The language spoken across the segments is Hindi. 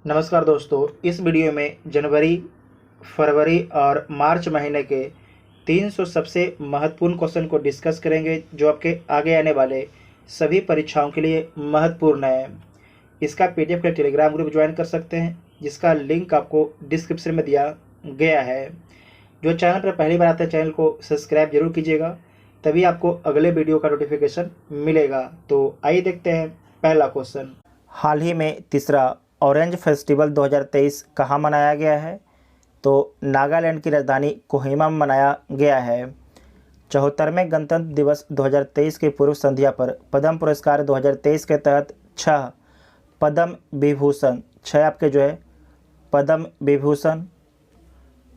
नमस्कार दोस्तों, इस वीडियो में जनवरी, फरवरी और मार्च महीने के 300 सबसे महत्वपूर्ण क्वेश्चन को डिस्कस करेंगे जो आपके आगे आने वाले सभी परीक्षाओं के लिए महत्वपूर्ण है। इसका पीडीएफ का टेलीग्राम ग्रुप ज्वाइन कर सकते हैं जिसका लिंक आपको डिस्क्रिप्शन में दिया गया है। जो चैनल पर पहली बार आते हैं चैनल को सब्सक्राइब जरूर कीजिएगा, तभी आपको अगले वीडियो का नोटिफिकेशन मिलेगा। तो आइए देखते हैं पहला क्वेश्चन। हाल ही में तीसरा ऑरेंज फेस्टिवल 2023 कहाँ मनाया गया है? तो नागालैंड की राजधानी कोहिमा में मनाया गया है। 74वें गणतंत्र दिवस 2023 की पूर्व संध्या पर पद्म पुरस्कार 2023 के तहत 6 पद्म विभूषण, 6 आपके जो है पद्म विभूषण,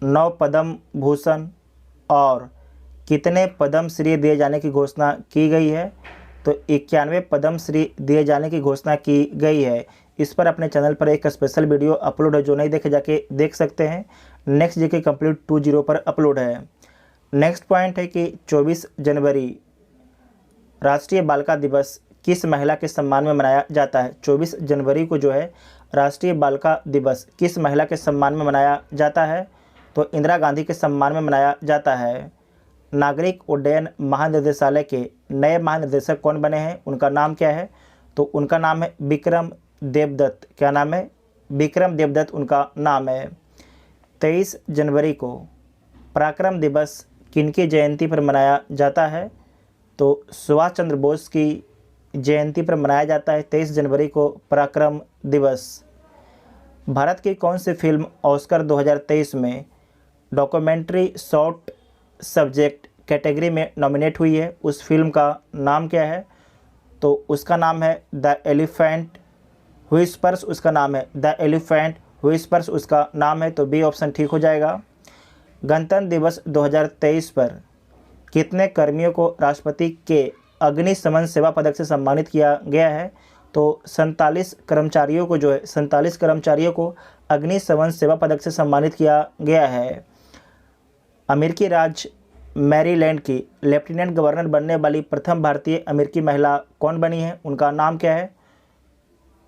9 पद्म भूषण और कितने पद्म श्री दिए जाने की घोषणा की गई है? तो 91 पद्म श्री दिए जाने की घोषणा की गई है। इस पर अपने चैनल पर एक स्पेशल वीडियो अपलोड है, जो नहीं देखे जाके देख सकते हैं। नेक्स्ट जीके कंप्लीट 20 पर अपलोड है। नेक्स्ट पॉइंट है कि 24 जनवरी राष्ट्रीय बालिका दिवस किस महिला के सम्मान में मनाया जाता है? 24 जनवरी को जो है राष्ट्रीय बालिका दिवस किस महिला के सम्मान में मनाया जाता है? तो इंदिरा गांधी के सम्मान में मनाया जाता है। नागरिक उड्डयन महानिदेशालय के नए महानिदेशक कौन बने हैं? उनका नाम क्या है? तो उनका नाम है विक्रम देवदत्त। क्या नाम है? विक्रम देवदत्त उनका नाम है। 23 जनवरी को पराक्रम दिवस किनकी जयंती पर मनाया जाता है? तो सुभाष चंद्र बोस की जयंती पर मनाया जाता है 23 जनवरी को पराक्रम दिवस। भारत की कौन सी फिल्म ऑस्कर 2023 में डॉक्यूमेंट्री शॉर्ट सब्जेक्ट कैटेगरी में नॉमिनेट हुई है? उस फिल्म का नाम क्या है? तो उसका नाम है द एलिफेंट व्हिस्पर्स। उसका नाम है द एलिफेंट व्हिस्पर्स उसका नाम है। तो बी ऑप्शन ठीक हो जाएगा। गणतंत्र दिवस 2023 पर कितने कर्मियों को राष्ट्रपति के अग्निशमन सेवा पदक से सम्मानित किया गया है? तो 47 कर्मचारियों को जो है 47 कर्मचारियों को अग्निशमन सेवा पदक से सम्मानित किया गया है। अमेरिकी राज्य मैरीलैंड की लेफ्टिनेंट गवर्नर बनने वाली प्रथम भारतीय अमेरिकी महिला कौन बनी है? उनका नाम क्या है?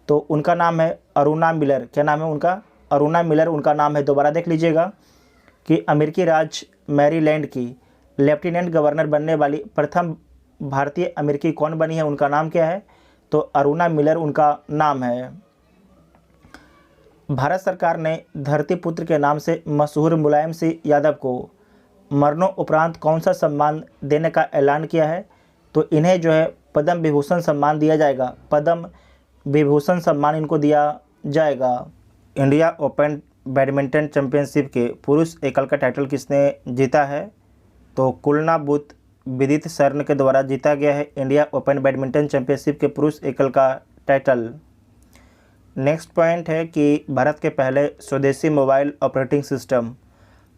तो उनका नाम है अरुणा मिलर। क्या नाम है उनका? अरुणा मिलर उनका नाम है। दोबारा देख लीजिएगा कि अमेरिकी राज्य मैरीलैंड की लेफ्टिनेंट गवर्नर बनने वाली प्रथम भारतीय अमेरिकी कौन बनी है? उनका नाम क्या है? तो अरुणा मिलर उनका नाम है। भारत सरकार ने धरतीपुत्र के नाम से मशहूर मुलायम सिंह यादव को मरणोपरांत कौन सा सम्मान देने का ऐलान किया है? तो इन्हें जो है पद्म विभूषण सम्मान दिया जाएगा। पद्म विभूषण सम्मान इनको दिया जाएगा। इंडिया ओपन बैडमिंटन चैंपियनशिप के पुरुष एकल का टाइटल किसने जीता है? तो कुलनाबुत विदित शरण के द्वारा जीता गया है इंडिया ओपन बैडमिंटन चैंपियनशिप के पुरुष एकल का टाइटल। नेक्स्ट पॉइंट है कि भारत के पहले स्वदेशी मोबाइल ऑपरेटिंग सिस्टम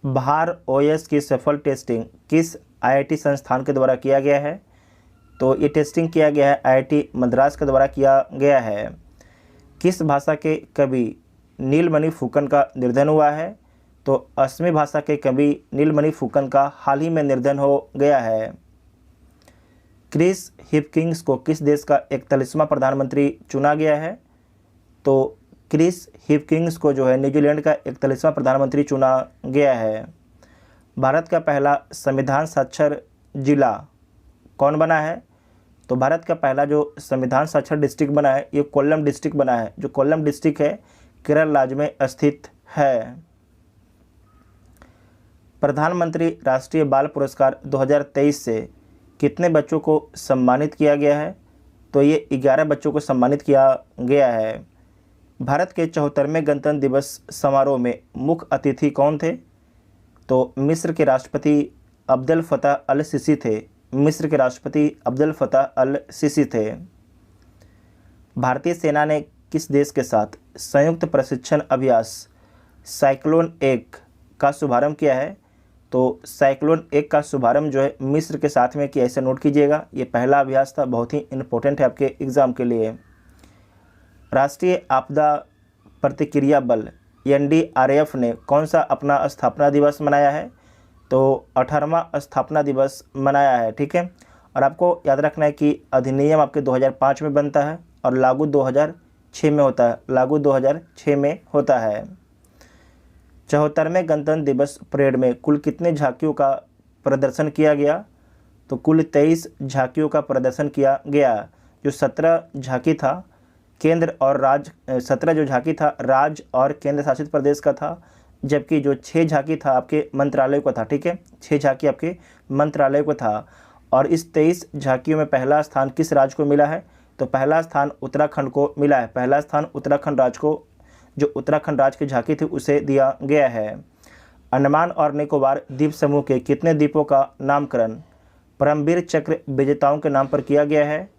भार ओएस की सफल टेस्टिंग किस आईआईटी संस्थान के द्वारा किया गया है? तो ये टेस्टिंग किया गया है आईआईटी मद्रास के द्वारा किया गया है। किस भाषा के कवि नीलमणि फुकन का निर्धन हुआ है? तो असमी भाषा के कवि नीलमणि फुकन का हाल ही में निर्धन हो गया है। क्रिस हिपकिंस को किस देश का 41वां प्रधानमंत्री चुना गया है? तो क्रिस हिपकिंस को जो है न्यूजीलैंड का 41वां प्रधानमंत्री चुना गया है। भारत का पहला संविधान साक्षर जिला कौन बना है? तो भारत का पहला जो संविधान साक्षर डिस्ट्रिक्ट बना है ये कोल्लम डिस्ट्रिक्ट बना है। जो कोल्लम डिस्ट्रिक्ट है केरल राज्य में स्थित है। प्रधानमंत्री राष्ट्रीय बाल पुरस्कार 2023 से कितने बच्चों को सम्मानित किया गया है? तो ये 11 बच्चों को सम्मानित किया गया है। भारत के 74वें गणतंत्र दिवस समारोह में मुख्य अतिथि कौन थे? तो मिस्र के राष्ट्रपति अब्देल फतह अल सीसी थे। मिस्र के राष्ट्रपति अब्देल फतह अल सीसी थे। भारतीय सेना ने किस देश के साथ संयुक्त प्रशिक्षण अभ्यास साइक्लोन 1 का शुभारंभ किया है? तो साइक्लोन 1 का शुभारंभ जो है मिस्र के साथ में किया। ऐसे नोट कीजिएगा, ये पहला अभ्यास था, बहुत ही इम्पोर्टेंट है आपके एग्जाम के लिए। राष्ट्रीय आपदा प्रतिक्रिया बल एनडीआरएफ ने कौन सा अपना स्थापना दिवस मनाया है? तो 18वां स्थापना दिवस मनाया है। ठीक है, और आपको याद रखना है कि अधिनियम आपके 2005 में बनता है और लागू 2006 में होता है, लागू 2006 में होता है। 74वें गणतंत्र दिवस परेड में कुल कितने झांकियों का प्रदर्शन किया गया? तो कुल 23 झांकियों का प्रदर्शन किया गया। जो 17 झांकी था केंद्र और राज्य, 17 जो झांकी था राज्य और केंद्र शासित प्रदेश का था, जबकि जो 6 झांकी था आपके मंत्रालय को था। ठीक है, 6 झांकी आपके मंत्रालय को था। और इस 23 झांकियों में पहला स्थान किस राज्य को मिला है? तो पहला स्थान उत्तराखंड को मिला है। पहला स्थान उत्तराखंड राज्य को, जो उत्तराखंड राज्य की झांकी थी उसे दिया गया है। अंडमान और निकोबार द्वीप समूह के कितने द्वीपों का नामकरण परमवीर चक्र विजेताओं के नाम पर किया गया है?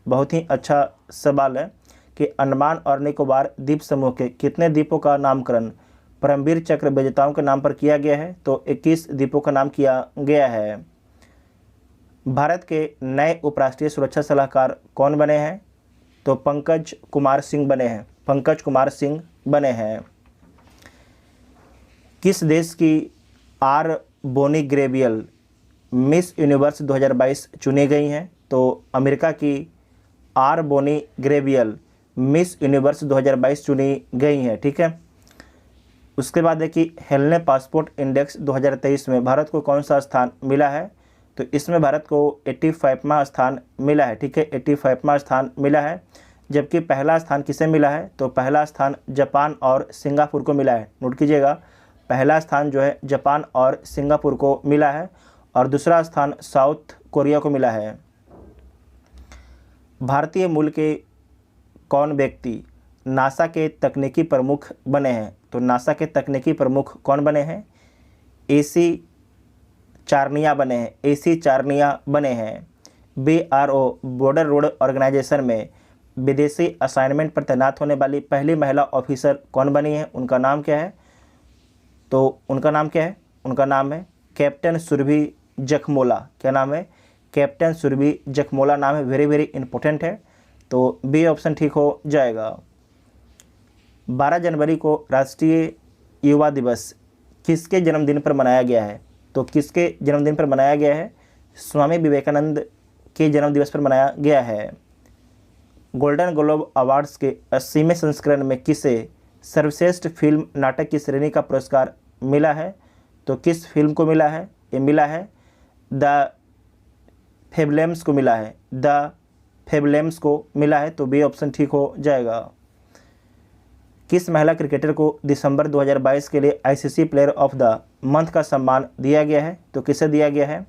बहुत ही अच्छा सवाल है कि अंडमान और निकोबार द्वीप समूह के कितने द्वीपों का नामकरण परमवीर चक्र विजेताओं के नाम पर किया गया है? तो 21 द्वीपों का नाम किया गया है। भारत के नए उपराष्ट्रीय सुरक्षा सलाहकार कौन बने हैं? तो पंकज कुमार सिंह बने हैं। पंकज कुमार सिंह बने हैं। किस देश की R Bonney Gabriel Miss Universe 2022 चुनी गई हैं? तो अमेरिका की R Bonney Gabriel Miss Universe 2022 चुनी गई हैं। ठीक है, उसके बाद है कि हेलने पासपोर्ट इंडेक्स 2023 में भारत को कौन सा स्थान मिला है? तो इसमें भारत को 85वां स्थान मिला है। ठीक है, 85वां स्थान मिला है। जबकि पहला स्थान किसे मिला है? तो पहला स्थान जापान और सिंगापुर को मिला है। नोट कीजिएगा, पहला स्थान जो है जापान और सिंगापुर को मिला है और दूसरा स्थान साउथ कोरिया को मिला है। भारतीय मूल के कौन व्यक्ति नासा के तकनीकी प्रमुख बने हैं? तो नासा के तकनीकी प्रमुख कौन बने हैं? एसी चारनिया बने हैं। एसी चारनिया बने हैं। BRO बॉर्डर रोड ऑर्गेनाइजेशन में विदेशी असाइनमेंट पर तैनात होने वाली पहली महिला ऑफिसर कौन बनी है? उनका नाम क्या है? तो उनका नाम क्या है? उनका नाम है कैप्टन सुरभि जखमोला। क्या नाम है? कैप्टन सुरभि जखमोला नाम है। वेरी वेरी इंपॉर्टेंट है, तो बी ऑप्शन ठीक हो जाएगा। 12 जनवरी को राष्ट्रीय युवा दिवस किसके जन्मदिन पर मनाया गया है? तो किसके जन्मदिन पर मनाया गया है? स्वामी विवेकानंद के जन्मदिवस पर मनाया गया है। गोल्डन ग्लोब अवार्ड्स के 80वें संस्करण में किसे सर्वश्रेष्ठ फिल्म नाटक की श्रेणी का पुरस्कार मिला है? तो किस फिल्म को मिला है? ये मिला है द फेबलेम्स को मिला है। द फेबलेम्स को मिला है, तो बी ऑप्शन ठीक हो जाएगा। किस महिला क्रिकेटर को दिसंबर 2022 के लिए ICC player of the month का सम्मान दिया गया है? तो किसे दिया गया है?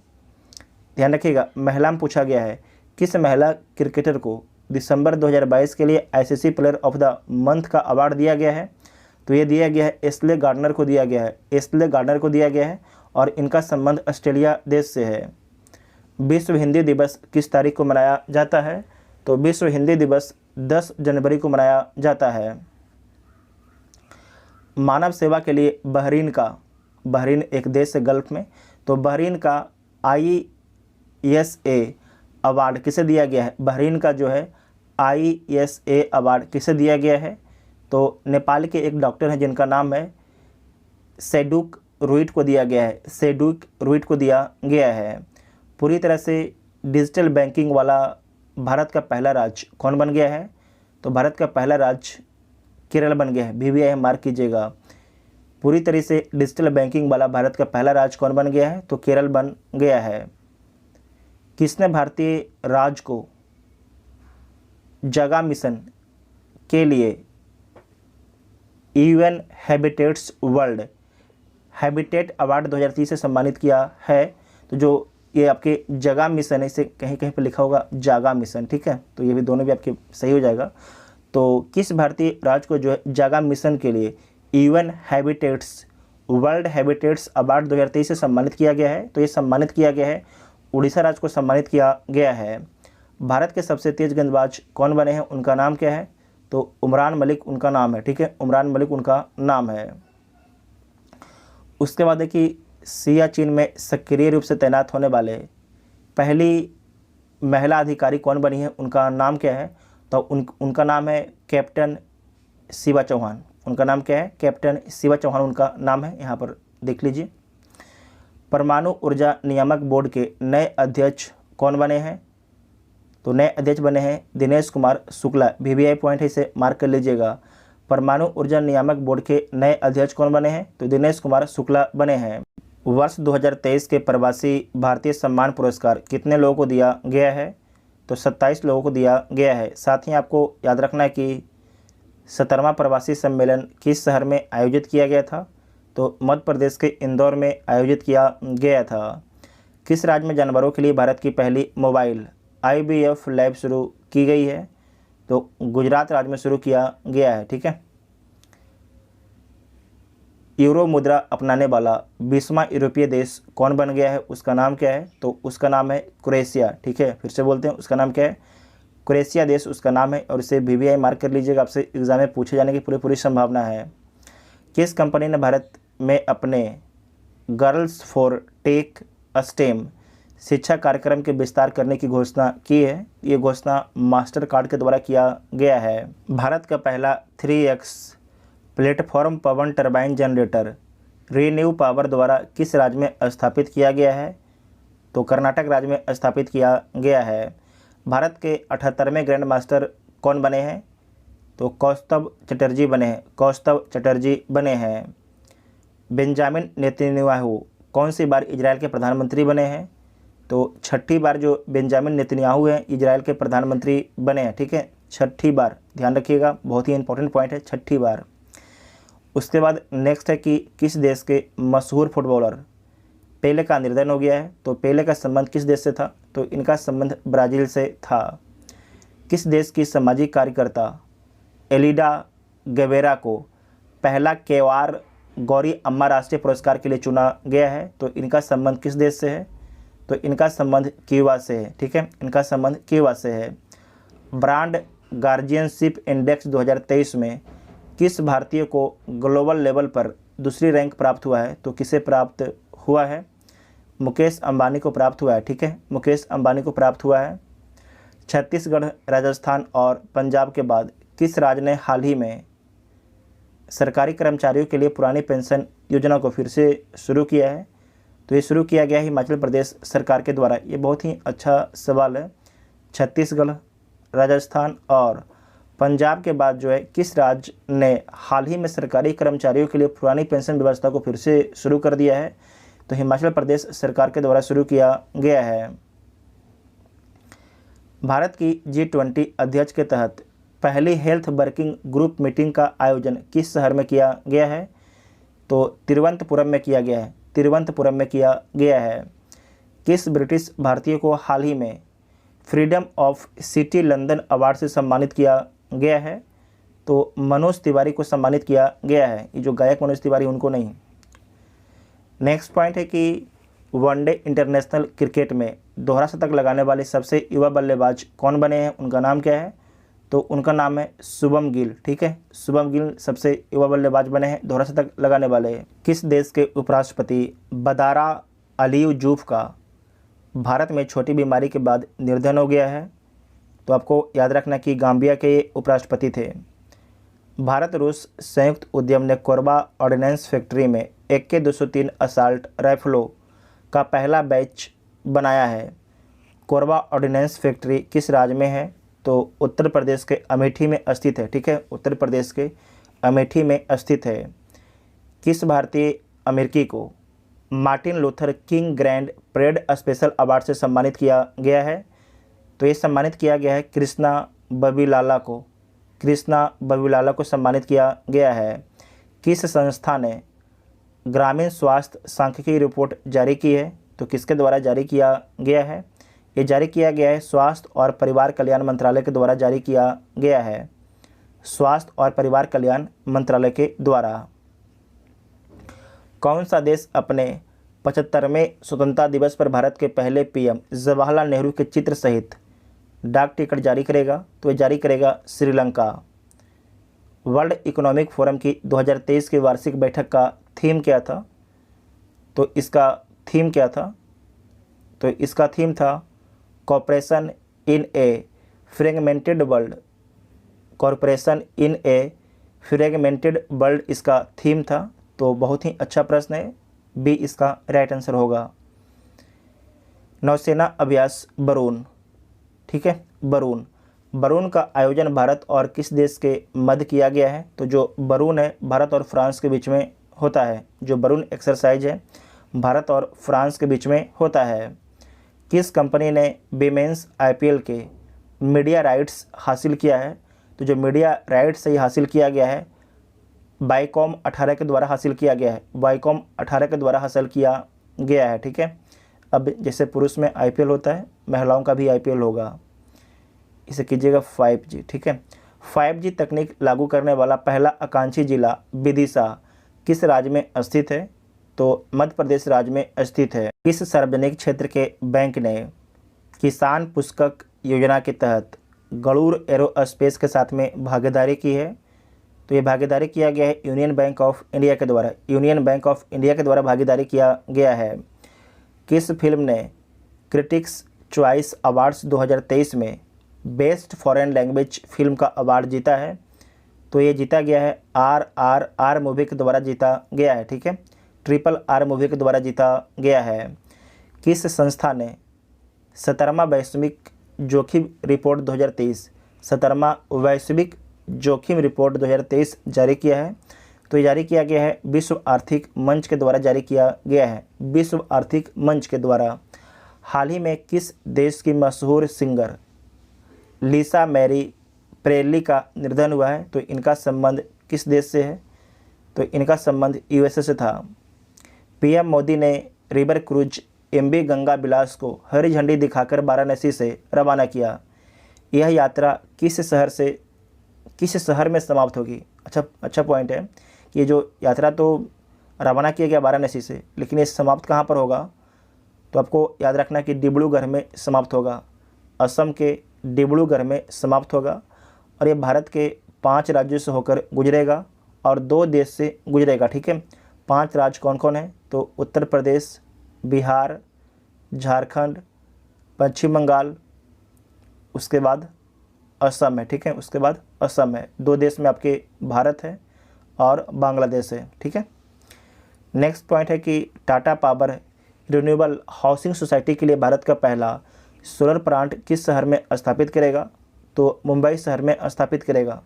ध्यान रखिएगा, महिला में पूछा गया है। किस महिला क्रिकेटर को दिसंबर 2022 के लिए ICC player of the month का अवार्ड दिया गया है? तो ये दिया गया है एस्ले गार्डनर को दिया गया है। एस्ले गार्डनर को दिया गया है और इनका संबंध ऑस्ट्रेलिया देश से है। विश्व हिंदी दिवस किस तारीख को मनाया जाता है? तो विश्व हिंदी दिवस 10 जनवरी को मनाया जाता है। मानव सेवा के लिए बहरीन एक देश है गल्फ में, तो बहरीन का ISA अवार्ड किसे दिया गया है? बहरीन का जो है ISA अवार्ड किसे दिया गया है? तो नेपाल के एक डॉक्टर हैं जिनका नाम है सेडुक रुइट को दिया गया है। सेडुक रुइट को दिया गया है। पूरी तरह से डिजिटल बैंकिंग वाला भारत का पहला राज्य कौन बन गया है? तो भारत का पहला राज्य केरल बन गया है। BVI मार्क कीजिएगा। पूरी तरह से डिजिटल बैंकिंग वाला भारत का पहला राज्य कौन बन गया है? तो केरल बन गया है। किसने भारतीय राज्य को जगा मिशन के लिए UN habitats world habitat award 2023 से सम्मानित किया है? तो जो ये आपके जगा मिशन है, इसे कहीं कहीं पर लिखा होगा जागा मिशन। ठीक है, तो ये भी दोनों भी आपके सही हो जाएगा। तो किस भारतीय राज्य को जो है जागा मिशन के लिए UN habitats world habitats award 2023 से सम्मानित किया गया है? तो ये सम्मानित किया गया है, उड़ीसा राज्य को सम्मानित किया गया है। भारत के सबसे तेज गेंदबाज कौन बने हैं? उनका नाम क्या है? तो उमरान मलिक उनका नाम है। ठीक है, उमरान मलिक उनका नाम है। उसके बाद है कि सियाचिन में सक्रिय रूप से तैनात होने वाले पहली महिला अधिकारी कौन बनी है? उनका नाम क्या है? तो उनका नाम है कैप्टन शिवा चौहान। उनका नाम क्या है? कैप्टन शिवा चौहान उनका नाम है। यहाँ पर देख लीजिए। परमाणु ऊर्जा नियामक बोर्ड के नए अध्यक्ष कौन बने हैं? तो नए अध्यक्ष बने हैं दिनेश कुमार शुक्ला, VVI पॉइंट है, इसे मार्क कर लीजिएगा। परमाणु ऊर्जा नियामक बोर्ड के नए अध्यक्ष कौन बने हैं? तो दिनेश कुमार शुक्ला बने हैं। वर्ष 2023 के प्रवासी भारतीय सम्मान पुरस्कार कितने लोगों को दिया गया है? तो 27 लोगों को दिया गया है। साथ ही आपको याद रखना है कि 17वां प्रवासी सम्मेलन किस शहर में आयोजित किया गया था? तो मध्य प्रदेश के इंदौर में आयोजित किया गया था। किस राज्य में जानवरों के लिए भारत की पहली मोबाइल IVF लैब शुरू की गई है? तो गुजरात राज्य में शुरू किया गया है। ठीक है। यूरो मुद्रा अपनाने वाला 20वां यूरोपीय देश कौन बन गया है? उसका नाम क्या है? तो उसका नाम है क्रोएशिया। ठीक है, फिर से बोलते हैं, उसका नाम क्या है? क्रोएशिया देश उसका नाम है, और इसे VVI मार्क कर लीजिएगा, आपसे एग्जाम में पूछे जाने की पूरी संभावना है। किस कंपनी ने भारत में अपने गर्ल्स फॉर टेक स्टेम शिक्षा कार्यक्रम के विस्तार करने की घोषणा की है? ये घोषणा मास्टर कार्ड के द्वारा किया गया है। भारत का पहला 3x प्लेटफॉर्म पवन टरबाइन जनरेटर रीन्यू पावर द्वारा किस राज्य में स्थापित किया गया है? तो कर्नाटक राज्य में स्थापित किया गया है। भारत के 78वें ग्रैंड मास्टर कौन बने हैं? तो कौस्तव चटर्जी बने हैं। कौस्तव चटर्जी बने हैं। बेंजामिन नेतन्याहू कौन सी बार इजराइल के प्रधानमंत्री बने हैं? तो 6ठी बार जो बेंजामिन नेतन्याहू हैं इजराइल के प्रधानमंत्री बने हैं। ठीक है, 6ठी बार, ध्यान रखिएगा, बहुत ही इंपॉर्टेंट पॉइंट है, 6ठी बार। उसके बाद नेक्स्ट है कि किस देश के मशहूर फुटबॉलर पेले का निर्धन हो गया है? तो पेले का संबंध किस देश से था? तो इनका संबंध ब्राज़ील से था। किस देश की सामाजिक कार्यकर्ता एलिडा गवेरा को पहला केवार गौरी अम्मा राष्ट्रीय पुरस्कार के लिए चुना गया है? तो इनका संबंध किस देश से है? तो इनका संबंध क्यूबा से है। ठीक है, इनका संबंध क्यूबा से है। ब्रांड गार्जियनशिप इंडेक्स 2023 में किस भारतीय को ग्लोबल लेवल पर दूसरी रैंक प्राप्त हुआ है? तो किसे प्राप्त हुआ है? मुकेश अंबानी को प्राप्त हुआ है। ठीक है, मुकेश अंबानी को प्राप्त हुआ है। छत्तीसगढ़, राजस्थान और पंजाब के बाद किस राज्य ने हाल ही में सरकारी कर्मचारियों के लिए पुरानी पेंशन योजना को फिर से शुरू किया है? तो ये शुरू किया गया है हिमाचल प्रदेश सरकार के द्वारा। ये बहुत ही अच्छा सवाल है। छत्तीसगढ़, राजस्थान और पंजाब के बाद जो है किस राज्य ने हाल ही में सरकारी कर्मचारियों के लिए पुरानी पेंशन व्यवस्था को फिर से शुरू कर दिया है? तो हिमाचल प्रदेश सरकार के द्वारा शुरू किया गया है। भारत की G20 अध्यक्ष के तहत पहली हेल्थ वर्किंग ग्रुप मीटिंग का आयोजन किस शहर में किया गया है? तो तिरुवनंतपुरम में किया गया है। तिरुवनंतपुरम में किया गया है। किस ब्रिटिश भारतीय को हाल ही में freedom of city London award से सम्मानित किया गया है? तो मनोज तिवारी को सम्मानित किया गया है। ये जो गायक मनोज तिवारी, उनको नहीं। नेक्स्ट पॉइंट है कि वनडे इंटरनेशनल क्रिकेट में दोहरा शतक लगाने वाले सबसे युवा बल्लेबाज कौन बने हैं? उनका नाम क्या है? तो उनका नाम है शुभम गिल। ठीक है, शुभम गिल सबसे युवा बल्लेबाज बने हैं दोहरा शतक लगाने वाले। किस देश के उपराष्ट्रपति बदारा अलीयू जूफ का भारत में छोटी बीमारी के बाद निर्धन हो गया है? तो आपको याद रखना कि गाम्बिया के उपराष्ट्रपति थे। भारत रूस संयुक्त उद्यम ने कोरबा ऑर्डिनेंस फैक्ट्री में AK-203 असाल्ट राइफलों का पहला बैच बनाया है। कोरबा ऑर्डिनेंस फैक्ट्री किस राज्य में है? तो उत्तर प्रदेश के अमेठी में स्थित है। ठीक है, उत्तर प्रदेश के अमेठी में स्थित है। किस भारतीय अमेरिकी को Martin Luther king grand parade special award से सम्मानित किया गया है? तो ये सम्मानित किया गया है कृष्णा बबीलाला को। कृष्णा बबीलाला को सम्मानित किया गया है। किस संस्था ने ग्रामीण स्वास्थ्य सांख्यिकी रिपोर्ट जारी की है? तो किसके द्वारा जारी किया गया है? ये जारी किया गया है स्वास्थ्य और परिवार कल्याण मंत्रालय के द्वारा जारी किया गया है। स्वास्थ्य और परिवार कल्याण मंत्रालय के द्वारा। कौन सा देश अपने 75वें स्वतंत्रता दिवस पर भारत के पहले PM जवाहरलाल नेहरू के चित्र सहित डाक टिकट जारी करेगा? तो ये जारी करेगा श्रीलंका। वर्ल्ड इकोनॉमिक फोरम की 2023 की वार्षिक बैठक का थीम क्या था? तो इसका थीम क्या था? तो इसका थीम था cooperation in a fragmented world. Corporation in a fragmented world इसका थीम था। तो बहुत ही अच्छा प्रश्न है, बी इसका राइट आंसर होगा। नौसेना अभ्यास वरुण। ठीक है, बरून। बरून का आयोजन भारत और किस देश के मध्य किया गया है? तो जो बरून है भारत और फ्रांस के बीच में होता है। जो बरून एक्सरसाइज है भारत और फ्रांस के बीच में होता है। किस कंपनी ने विमेंस आईपीएल के मीडिया राइट्स हासिल किया है? तो जो मीडिया राइट्स ये हासिल किया गया है वाईकॉम 18 के द्वारा हासिल किया गया है। वाईकॉम 18 के द्वारा हासिल किया गया है। ठीक है, अब जैसे पुरुष में आईपीएल होता है, महिलाओं का भी आईपीएल होगा। इसे कीजिएगा 5G। ठीक है, 5G तकनीक लागू करने वाला पहला आकांक्षी जिला विदिशा किस राज्य में स्थित है? तो मध्य प्रदेश राज्य में स्थित है। किस सार्वजनिक क्षेत्र के बैंक ने किसान पुस्तक योजना के तहत गरुड़ एरोस्पेस के साथ में भागीदारी की है? तो ये भागीदारी किया गया है यूनियन बैंक ऑफ इंडिया के द्वारा। यूनियन बैंक ऑफ इंडिया के द्वारा भागीदारी किया गया है। किस फिल्म ने क्रिटिक्स चॉइस अवार्ड्स 2023 में बेस्ट फॉरेन लैंग्वेज फिल्म का अवार्ड जीता है? तो ये जीता गया है RRR मूवी के द्वारा जीता गया है। ठीक है, RRR मूवी के द्वारा जीता गया है। किस संस्था ने 17वां वैश्विक जोखिम रिपोर्ट 2023 17वां वैश्विक जोखिम रिपोर्ट 2023 जारी किया है? तो ये जारी किया गया है विश्व आर्थिक मंच के द्वारा जारी किया गया है। विश्व आर्थिक मंच के द्वारा। हाल ही में किस देश की मशहूर सिंगर लिसा मैरी प्रेली का निधन हुआ है? तो इनका संबंध किस देश से है? तो इनका संबंध यूएसए से था। पीएम मोदी ने रिवर क्रूज MV गंगा विलास को हरी झंडी दिखाकर वाराणसी से रवाना किया। यह यात्रा किस शहर में समाप्त होगी? अच्छा पॉइंट है कि ये जो यात्रा तो रवाना किया गया वाराणसी से, लेकिन ये समाप्त कहाँ पर होगा? तो आपको याद रखना कि डिब्रूगढ़ में समाप्त होगा। असम के डिब्रूगढ़ में समाप्त होगा और ये भारत के 5 राज्यों से होकर गुजरेगा और 2 देश से गुजरेगा। ठीक है, 5 राज्य कौन कौन है? तो उत्तर प्रदेश, बिहार, झारखंड, पश्चिम बंगाल, उसके बाद असम है। ठीक है, उसके बाद असम है। 2 देश में आपके भारत है और बांग्लादेश है। ठीक है, नेक्स्ट पॉइंट है कि Tata power renewable housing society के लिए भारत का पहला सोलर प्लांट किस शहर में स्थापित करेगा? तो मुंबई शहर में स्थापित करेगा।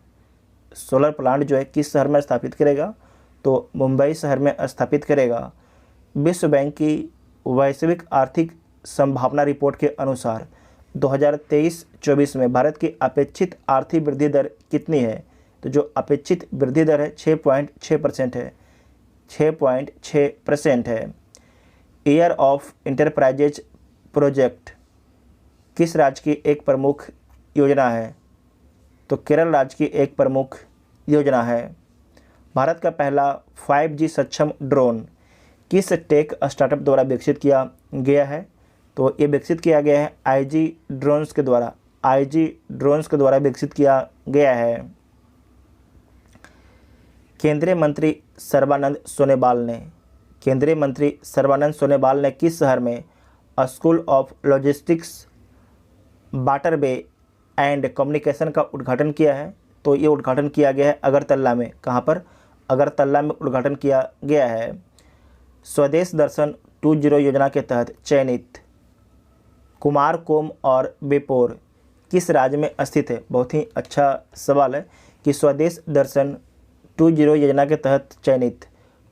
सोलर प्लांट जो है किस शहर में स्थापित करेगा? तो मुंबई शहर में स्थापित करेगा। विश्व बैंक की वैश्विक आर्थिक संभावना रिपोर्ट के अनुसार 2023-24 में भारत की अपेक्षित आर्थिक वृद्धि दर कितनी है? तो जो अपेक्षित वृद्धि दर है 6.6% है। 6.6% है। ईयर ऑफ इंटरप्राइजेज प्रोजेक्ट किस राज्य की एक प्रमुख योजना है? तो केरल राज्य की एक प्रमुख योजना है। भारत का पहला 5G सक्षम ड्रोन किस टेक स्टार्टअप द्वारा विकसित किया गया है? तो ये विकसित किया गया है IG ड्रोन्स के द्वारा। IG ड्रोन्स के द्वारा विकसित किया गया है। केंद्रीय मंत्री सर्बानंद सोनोवाल ने किस शहर में school of logistics waterway and communication का उद्घाटन किया है? तो ये उद्घाटन किया गया है अगरतला में। कहाँ पर? अगरतला में उद्घाटन किया गया है। स्वदेश दर्शन 2.0 योजना के तहत चयनित कुमारकोम और बेपोर किस राज्य में स्थित है? बहुत ही अच्छा सवाल है कि स्वदेश दर्शन 2.0 योजना के तहत चयनित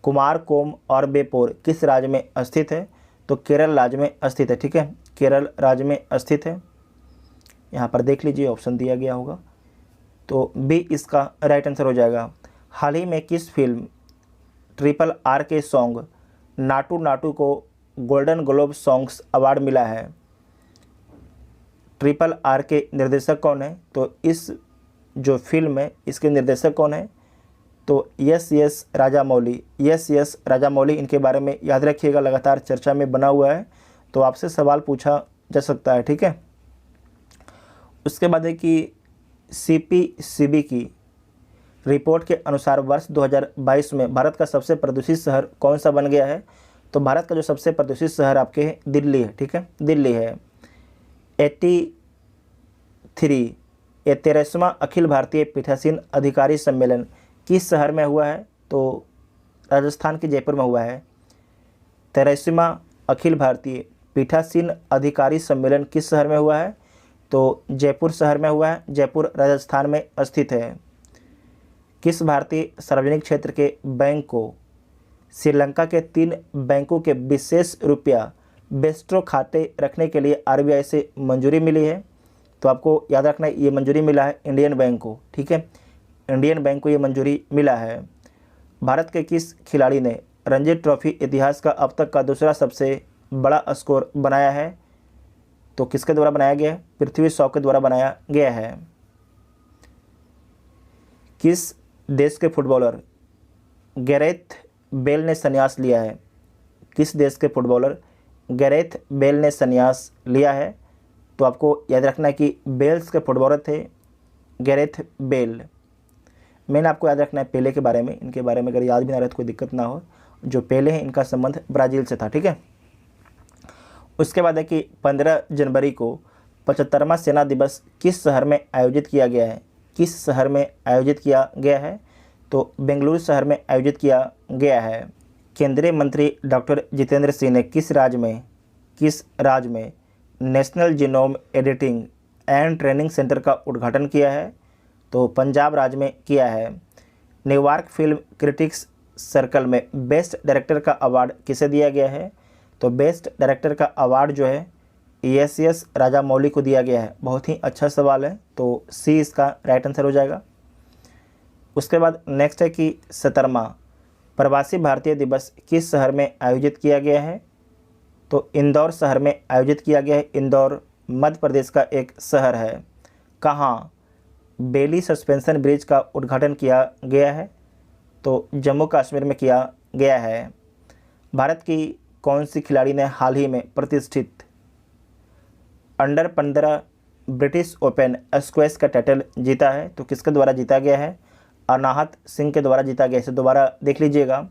कुमारकोम और बेपोर किस राज्य में स्थित है? तो केरल राज्य में स्थित है। ठीक है, केरल राज्य में स्थित है। यहाँ पर देख लीजिए ऑप्शन दिया गया होगा, तो बी इसका राइट आंसर हो जाएगा। हाल ही में किस फिल्म RRR के सॉन्ग नाटू नाटू को गोल्डन ग्लोब सॉन्ग्स अवार्ड मिला है? RRR के निर्देशक कौन है? तो इस जो फिल्म है इसके निर्देशक कौन है? तो यस राजामौली इनके बारे में याद रखिएगा, लगातार चर्चा में बना हुआ है, तो आपसे सवाल पूछा जा सकता है। ठीक है, उसके बाद है कि CPCB की रिपोर्ट के अनुसार वर्ष 2022 में भारत का सबसे प्रदूषित शहर कौन सा बन गया है? तो भारत का जो सबसे प्रदूषित शहर आपके दिल्ली है। ठीक है, दिल्ली है। 83वां अखिल भारतीय पीठासीन अधिकारी सम्मेलन किस शहर में हुआ है? तो राजस्थान के जयपुर में हुआ है। 83वां अखिल भारतीय पीठासीन अधिकारी सम्मेलन किस शहर में हुआ है? तो जयपुर शहर में हुआ है, जयपुर राजस्थान में स्थित है। किस भारतीय सार्वजनिक क्षेत्र के बैंक को श्रीलंका के 3 बैंकों के विशेष रुपया बेस्ट्रो खाते रखने के लिए आरबीआई से मंजूरी मिली है? तो आपको याद रखना है, ये मंजूरी मिला है इंडियन बैंक को, ठीक है, इंडियन बैंक को ये मंजूरी मिला है। भारत के किस खिलाड़ी ने रणजी ट्रॉफी इतिहास का अब तक का दूसरा सबसे बड़ा स्कोर बनाया है? तो किसके द्वारा बनाया गया है? पृथ्वी शॉ के द्वारा बनाया गया है। किस देश के फुटबॉलर गैरेथ बेल ने संन्यास लिया है? किस देश के फुटबॉलर गैरेथ बेल ने संन्यास लिया है? तो आपको याद रखना है कि बेल्स के फुटबॉलर थे गैरेथ बेल। मैंने आपको याद रखना है पेले के बारे में, इनके बारे में अगर याद भी ना रहे तो कोई दिक्कत ना हो। जो पेले हैं इनका संबंध ब्राज़ील से था, ठीक है। उसके बाद है कि 15 जनवरी को 75वां सेना दिवस किस शहर में आयोजित किया गया है? किस शहर में आयोजित किया गया है? तो बेंगलुरु शहर में आयोजित किया गया है। केंद्रीय मंत्री डॉक्टर जितेंद्र सिंह ने किस राज्य में national genome editing and training centre का उद्घाटन किया है? तो पंजाब राज्य में किया है। न्यूयॉर्क फिल्म क्रिटिक्स सर्कल में बेस्ट डायरेक्टर का अवार्ड किसे दिया गया है? तो बेस्ट डायरेक्टर का अवार्ड जो है एस राजामौली को दिया गया है। बहुत ही अच्छा सवाल है, तो सी इसका राइट आंसर हो जाएगा। उसके बाद नेक्स्ट है कि 17वां प्रवासी भारतीय दिवस किस शहर में आयोजित किया गया है? तो इंदौर शहर में आयोजित किया गया है। इंदौर मध्य प्रदेश का एक शहर है। कहाँ बेली सस्पेंशन ब्रिज का उद्घाटन किया गया है? तो जम्मू कश्मीर में किया गया है। भारत की कौन सी खिलाड़ी ने हाल ही में प्रतिष्ठित अंडर 15 ब्रिटिश ओपन स्क्वैश का टाइटल जीता है? तो किसके द्वारा जीता गया है? अनाहत सिंह के द्वारा जीता गया। इसे दोबारा देख लीजिएगा।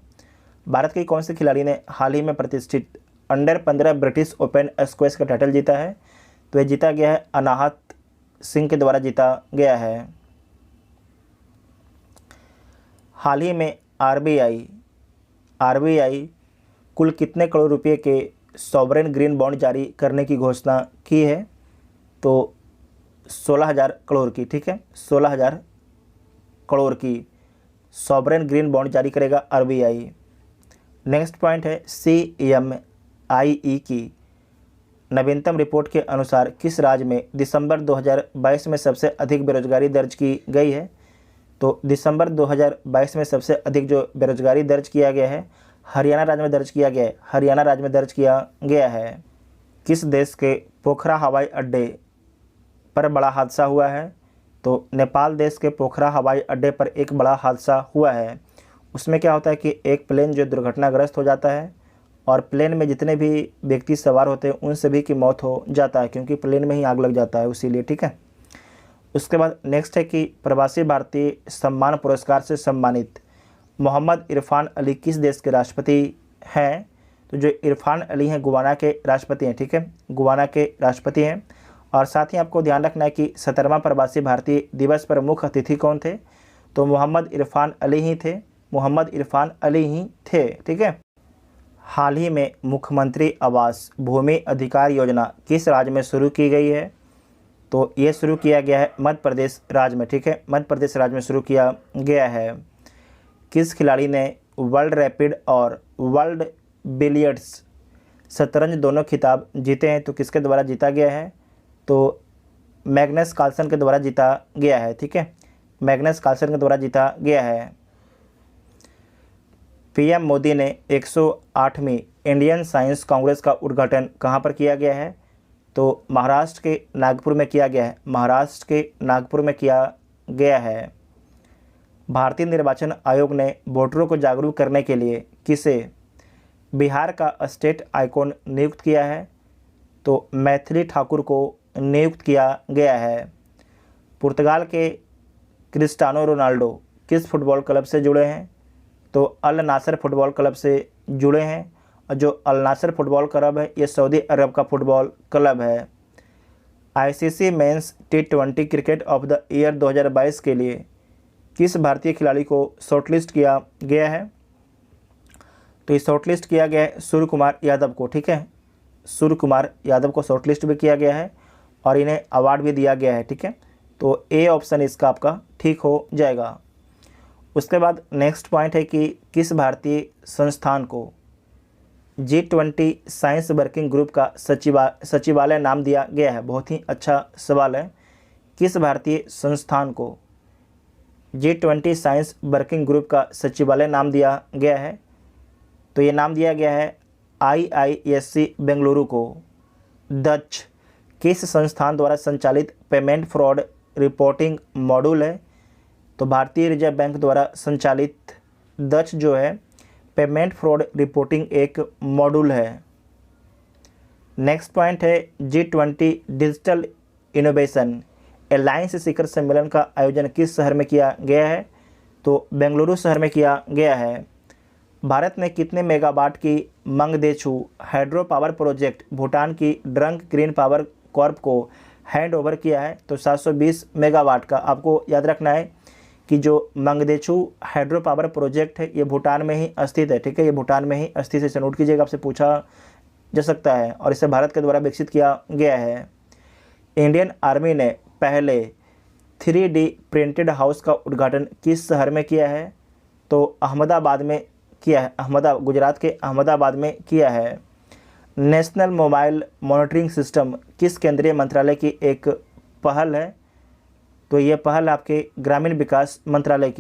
भारत की कौन सी खिलाड़ी ने हाल ही में प्रतिष्ठित अंडर 15 ब्रिटिश ओपन स्क्वैश का टाइटल जीता है? तो यह जीता गया है अनाहत सिंह के द्वारा जीता गया है। हाल ही में आरबीआई कुल कितने करोड़ रुपए के सॉवरेन ग्रीन बॉन्ड जारी करने की घोषणा की है? तो 16,000 करोड़ की, ठीक है, 16,000 करोड़ की सॉवरेन ग्रीन बॉन्ड जारी करेगा आरबीआई। नेक्स्ट पॉइंट है CMIE की नवीनतम रिपोर्ट के अनुसार किस राज्य में दिसंबर 2022 में सबसे अधिक बेरोजगारी दर्ज की गई है? तो दिसंबर 2022 में सबसे अधिक जो बेरोजगारी दर्ज किया गया है हरियाणा राज्य में दर्ज किया गया है। हरियाणा राज्य में दर्ज किया गया है। किस देश के पोखरा हवाई अड्डे पर बड़ा हादसा हुआ है? तो नेपाल देश के पोखरा हवाई अड्डे पर एक बड़ा हादसा हुआ है। उसमें क्या होता है कि एक प्लेन जो दुर्घटनाग्रस्त हो जाता है और प्लेन में जितने भी व्यक्ति सवार होते हैं उन सभी की मौत हो जाता है, क्योंकि प्लेन में ही आग लग जाता है उसीलिए, ठीक है। उसके बाद नेक्स्ट है कि प्रवासी भारतीय सम्मान पुरस्कार से सम्मानित मोहम्मद इरफान अली किस देश के राष्ट्रपति हैं? तो जो इरफान अली हैं गुयाना के राष्ट्रपति हैं, ठीक है, गुयाना के राष्ट्रपति हैं। और साथ ही आपको ध्यान रखना है कि 17वां प्रवासी भारतीय दिवस पर मुख्य अतिथि कौन थे? तो मोहम्मद इरफान अली ही थे, मोहम्मद इरफान अली ही थे, ठीक है। हाल ही में मुख्यमंत्री आवास भूमि अधिकार योजना किस राज्य में शुरू की गई है? तो ये शुरू किया गया है मध्य प्रदेश राज्य में, ठीक है, मध्य प्रदेश राज्य में शुरू किया गया है। किस खिलाड़ी ने वर्ल्ड रैपिड और वर्ल्ड बिलियर्ड्स शतरंज दोनों खिताब जीते हैं? तो किसके द्वारा जीता गया है? तो मैग्नस कार्लसन के द्वारा जीता गया है, ठीक है, मैग्नस कार्लसन के द्वारा जीता गया है। पीएम मोदी ने 108वीं इंडियन साइंस कांग्रेस का उद्घाटन कहाँ पर किया गया है? तो महाराष्ट्र के नागपुर में किया गया है, महाराष्ट्र के नागपुर में किया गया है। भारतीय निर्वाचन आयोग ने वोटरों को जागरूक करने के लिए किसे बिहार का स्टेट आइकॉन नियुक्त किया है? तो मैथिली ठाकुर को नियुक्त किया गया है। पुर्तगाल के क्रिस्टियानो रोनाल्डो किस फुटबॉल क्लब से जुड़े हैं? तो अल नासर फुटबॉल क्लब से जुड़े हैं। और जो अल नासर फुटबॉल क्लब है ये सऊदी अरब का फुटबॉल क्लब है। ICC men's T20 cricket of the year 2022 के लिए किस भारतीय खिलाड़ी को शॉर्टलिस्ट किया गया है? तो ये शॉर्टलिस्ट किया गया है सूर्य कुमार यादव को, ठीक है, सूर्य कुमार यादव को शॉर्टलिस्ट भी किया गया है। और इन्हें अवार्ड भी दिया गया है। ठीक है, तो ए ऑप्शन इसका आपका ठीक हो जाएगा। उसके बाद नेक्स्ट पॉइंट है कि किस भारतीय संस्थान को G20 साइंस वर्किंग ग्रुप का सचिवालय नाम दिया गया है। बहुत ही अच्छा सवाल है। किस भारतीय संस्थान को G20 साइंस वर्किंग ग्रुप का सचिवालय नाम दिया गया है? तो ये नाम दिया गया है IISc बेंगलुरु को। डच किस संस्थान द्वारा संचालित पेमेंट फ्रॉड रिपोर्टिंग मॉड्यूल है? तो भारतीय रिजर्व बैंक द्वारा संचालित डच जो है पेमेंट फ्रॉड रिपोर्टिंग एक मॉड्यूल है। नेक्स्ट पॉइंट है G20 डिजिटल इनोवेशन अलायंस शिखर सम्मेलन का आयोजन किस शहर में किया गया है? तो बेंगलुरु शहर में किया गया है। भारत ने कितने मेगावाट की Mangdechhu hydro power project Bhutan की ड्रंक ग्रीन पावर कॉर्प को हैंड ओवर किया है? तो 720 मेगावाट का। आपको याद रखना है कि जो मंगदेछू हाइड्रो पावर प्रोजेक्ट है ये भूटान में ही स्थित है। ठीक है, ये भूटान में ही स्थित है, इसे नोट कीजिएगा, आपसे पूछा जा सकता है। और इसे भारत के द्वारा विकसित किया गया है। इंडियन आर्मी ने पहले 3D प्रिंटेड हाउस का उद्घाटन किस शहर में किया है? तो अहमदाबाद में किया है। गुजरात के अहमदाबाद में किया है। नेशनल मोबाइल मॉनिटरिंग सिस्टम किस केंद्रीय मंत्रालय की एक पहल है? तो ये पहल आपके ग्रामीण विकास मंत्रालय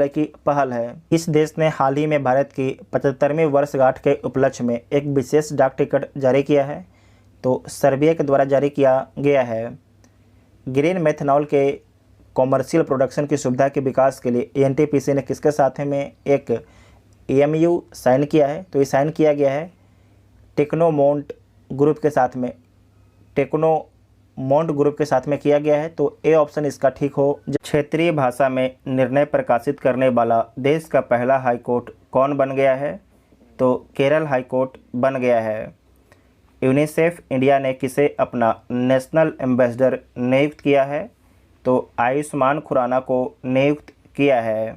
की पहल है। इस देश ने हाल ही में भारत की 75वीं वर्षगांठ के उपलक्ष्य में एक विशेष डाक टिकट जारी किया है? तो सर्बिया के द्वारा जारी किया गया है। ग्रीन मेथनॉल के कॉमर्शियल प्रोडक्शन की सुविधा के विकास के लिए NTPC ने किसके साथ में एक MOU साइन किया है? तो ये साइन किया गया है टेक्नोमोंट ग्रुप के साथ में किया गया है। तो ए ऑप्शन इसका ठीक हो। क्षेत्रीय भाषा में निर्णय प्रकाशित करने वाला देश का पहला हाईकोर्ट कौन बन गया है? तो केरल हाईकोर्ट बन गया है। यूनिसेफ इंडिया ने किसे अपना नेशनल एम्बेसडर नियुक्त किया है? तो आयुष्मान खुराना को नियुक्त किया है।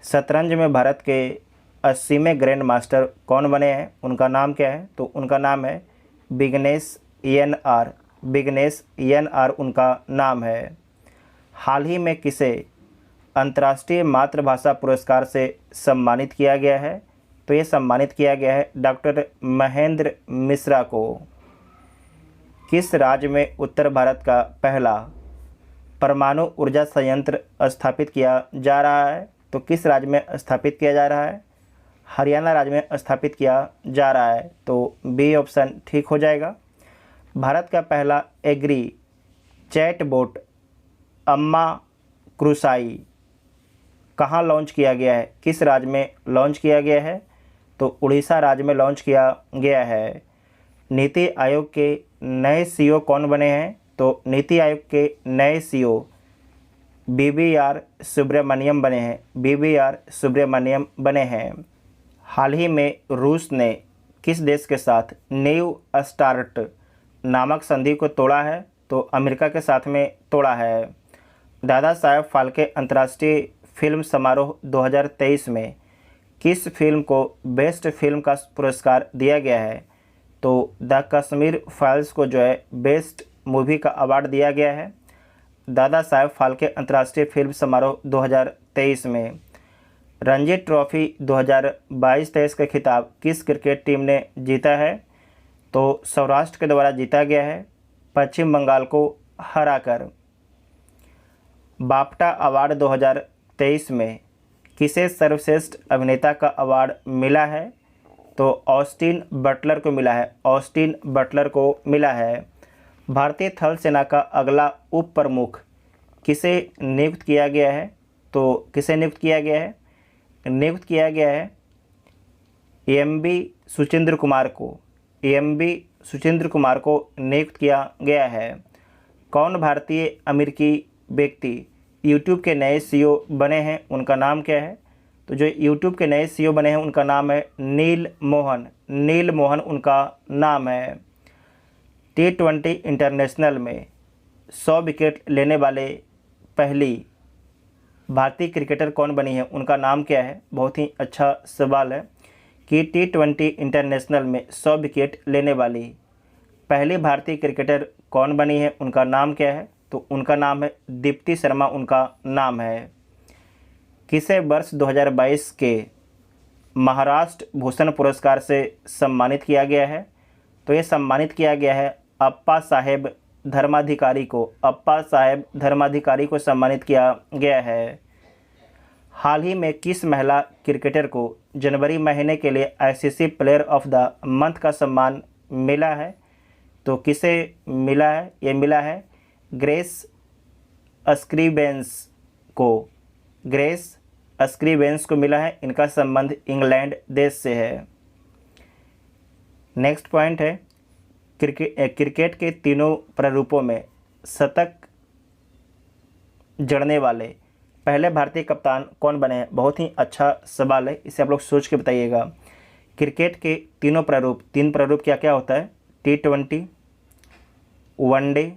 शतरंज में भारत के 80वें ग्रैंड मास्टर कौन बने हैं? उनका नाम क्या है? तो उनका नाम है विघ्नेश ENR उनका नाम है। हाल ही में किसे अंतर्राष्ट्रीय मातृभाषा पुरस्कार से सम्मानित किया गया है? तो ये सम्मानित किया गया है डॉक्टर महेंद्र मिश्रा को। किस राज्य में उत्तर भारत का पहला परमाणु ऊर्जा संयंत्र स्थापित किया जा रहा है? तो किस राज्य में स्थापित किया जा रहा है? हरियाणा राज्य में स्थापित किया जा रहा है। तो बी ऑप्शन ठीक हो जाएगा। भारत का पहला एग्री चैटबॉट अम्मा क्रुसाई कहाँ लॉन्च किया गया है? किस राज्य में लॉन्च किया गया है? तो उड़ीसा राज्य में लॉन्च किया गया है। नीति आयोग के नए CEO कौन बने हैं? तो नीति आयोग के नए CEO BBR सुब्रमण्यम बने हैं। हाल ही में रूस ने किस देश के साथ न्यू स्टार्ट नामक संधि को तोड़ा है? तो अमेरिका के साथ में तोड़ा है। दादा साहेब फाल्के अंतर्राष्ट्रीय फिल्म समारोह 2023 में किस फिल्म को बेस्ट फिल्म का पुरस्कार दिया गया है? तो द कश्मीर फाइल्स को जो है बेस्ट मूवी का अवार्ड दिया गया है दादा साहेब फाल्के अंतर्राष्ट्रीय फिल्म समारोह 2023 में। रणजी ट्रॉफी 2022-23 का खिताब किस क्रिकेट टीम ने जीता है? तो सौराष्ट्र के द्वारा जीता गया है पश्चिम बंगाल को हराकर। बाफ्टा अवार्ड 2023 में किसे सर्वश्रेष्ठ अभिनेता का अवार्ड मिला है? तो ऑस्टिन बटलर को मिला है। भारतीय थल सेना का अगला उप प्रमुख किसे नियुक्त किया गया है? तो किसे नियुक्त किया गया है? नियुक्त किया गया है EMB सुचिंद्र कुमार को नियुक्त किया गया है। कौन भारतीय अमेरिकी व्यक्ति YouTube के नए CEO बने हैं? उनका नाम क्या है? तो जो YouTube के नए CEO बने हैं उनका नाम है नील मोहन उनका नाम है। T20 इंटरनेशनल में 100 विकेट लेने वाले पहली भारतीय क्रिकेटर कौन बनी है? उनका नाम क्या है? बहुत ही अच्छा सवाल है कि T20 इंटरनेशनल में 100 विकेट लेने वाली पहली भारतीय क्रिकेटर कौन बनी है, उनका नाम क्या है? तो उनका नाम है दीप्ति शर्मा, उनका नाम है। किसे वर्ष 2022 के महाराष्ट्र भूषण पुरस्कार से सम्मानित किया गया है? तो ये सम्मानित किया गया है अप्पा साहेब धर्माधिकारी को। अप्पा साहेब धर्माधिकारी को सम्मानित किया गया है। हाल ही में किस महिला क्रिकेटर को जनवरी महीने के लिए ICC player of the month का सम्मान मिला है? तो किसे मिला है? ये मिला है ग्रेस स्क्रीवेंस को। ग्रेस स्क्रीवेंस को मिला है। इनका संबंध इंग्लैंड देश से है। नेक्स्ट पॉइंट है, क्रिकेट के तीनों प्रारूपों में शतक जड़ने वाले पहले भारतीय कप्तान कौन बने हैं? बहुत ही अच्छा सवाल है, इसे आप लोग सोच के बताइएगा। क्रिकेट के तीनों प्रारूप, तीन प्रारूप क्या क्या होता है? T20, वनडे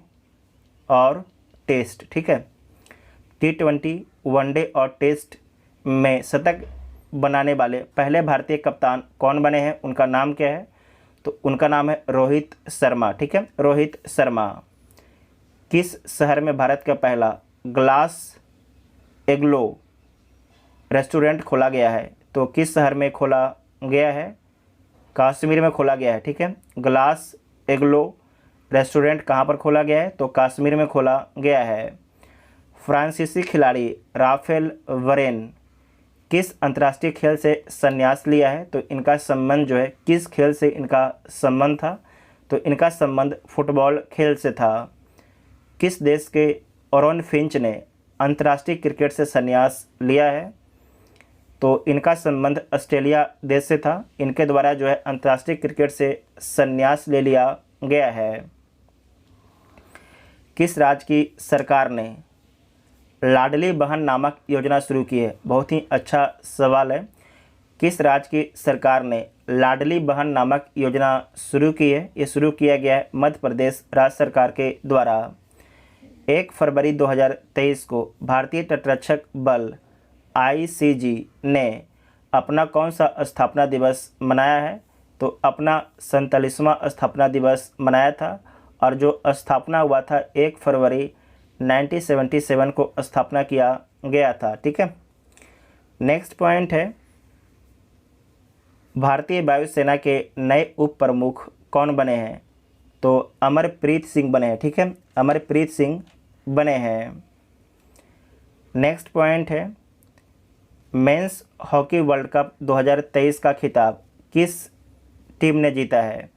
और टेस्ट। ठीक है, T20, वनडे और टेस्ट में शतक बनाने वाले पहले भारतीय कप्तान कौन बने हैं? उनका नाम क्या है? तो उनका नाम है रोहित शर्मा। ठीक है, रोहित शर्मा। किस शहर में भारत का पहला ग्लास एग्लो रेस्टोरेंट खोला गया है? तो किस शहर में खोला गया है? कश्मीर में खोला गया है। ठीक है, ग्लास एग्लो रेस्टोरेंट कहाँ पर खोला गया है? तो कश्मीर में खोला गया है। फ्रांसीसी खिलाड़ी राफेल वरेन किस अंतर्राष्ट्रीय खेल से संन्यास लिया है? तो इनका संबंध जो है किस खेल से इनका संबंध था? तो इनका संबंध फुटबॉल खेल से था। किस देश के ओरन फिंच ने अंतर्राष्ट्रीय क्रिकेट से संन्यास लिया है? तो इनका संबंध ऑस्ट्रेलिया देश से था। इनके द्वारा जो है अंतर्राष्ट्रीय क्रिकेट से संन्यास ले लिया गया है। किस राज्य की सरकार ने लाडली बहन नामक योजना शुरू की है? बहुत ही अच्छा सवाल है। किस राज्य की सरकार ने लाडली बहन नामक योजना शुरू की है? ये शुरू किया गया है मध्य प्रदेश राज्य सरकार के द्वारा। 1 फरवरी 2023 को भारतीय तटरक्षक बल ICG ने अपना कौन सा स्थापना दिवस मनाया है? तो अपना 47वां स्थापना दिवस मनाया था, और जो स्थापना हुआ था 1 फरवरी 1977 को स्थापना किया गया था। ठीक है, नेक्स्ट पॉइंट है, भारतीय वायुसेना के नए उप प्रमुख कौन बने हैं? तो अमरप्रीत सिंह बने हैं। ठीक है, अमरप्रीत सिंह बने हैं। नेक्स्ट पॉइंट है, मेंस हॉकी वर्ल्ड कप 2023 का खिताब किस टीम ने जीता है?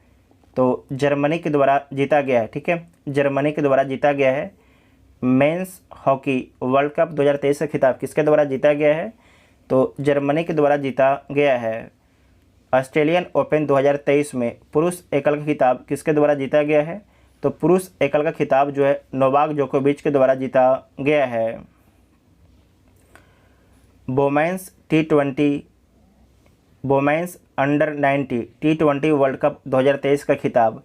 तो जर्मनी के द्वारा जीता गया है। ठीक है, जर्मनी के द्वारा जीता गया है। मेंस हॉकी वर्ल्ड कप 2023 का खिताब किसके द्वारा जीता गया है? तो जर्मनी के द्वारा जीता गया है। ऑस्ट्रेलियन ओपन 2023 में पुरुष एकल का खिताब किसके द्वारा जीता गया है? तो पुरुष एकल का खिताब जो है नोवाक जोकोविच के द्वारा जीता गया है। Women's under 90 T20 world cup 2023 का खिताब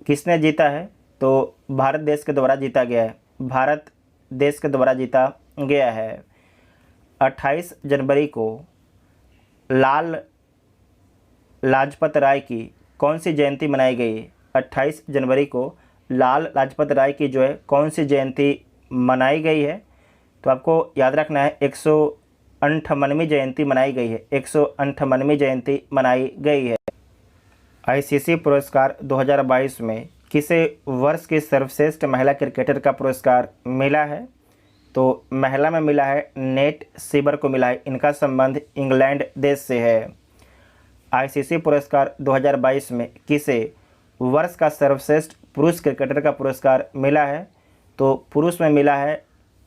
किसने जीता है? तो भारत देश के द्वारा जीता गया है। भारत देश के द्वारा जीता गया है। 28 जनवरी को लाल लाजपत राय की कौन सी जयंती मनाई गई? 28 जनवरी को लाल लाजपत राय की जो है कौन सी जयंती मनाई गई है? तो आपको याद रखना है 158वीं जयंती मनाई गई है। 158वीं जयंती मनाई गई है। ICC पुरस्कार 2022 में किसे वर्ष की सर्वश्रेष्ठ महिला क्रिकेटर का पुरस्कार मिला है? तो महिला में मिला है नेट सीबर को मिला है। इनका संबंध इंग्लैंड देश से है। ICC पुरस्कार 2022 में किसे वर्ष का सर्वश्रेष्ठ पुरुष क्रिकेटर का पुरस्कार मिला है? तो पुरुष में मिला है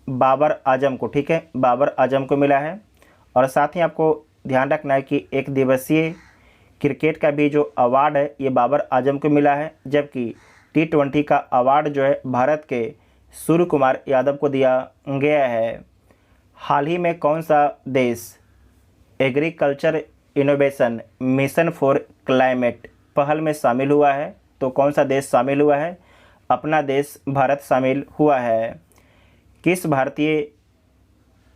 बाबर आजम को। ठीक है, बाबर आजम को मिला है। और साथ ही आपको ध्यान रखना है कि एक दिवसीय क्रिकेट का भी जो अवार्ड है ये बाबर आजम को मिला है, जबकि T20 का अवार्ड जो है भारत के सूर्य कुमार यादव को दिया गया है। हाल ही में कौन सा देश agriculture innovation mission for climate पहल में शामिल हुआ है? तो कौन सा देश शामिल हुआ है? अपना देश भारत शामिल हुआ है। किस भारतीय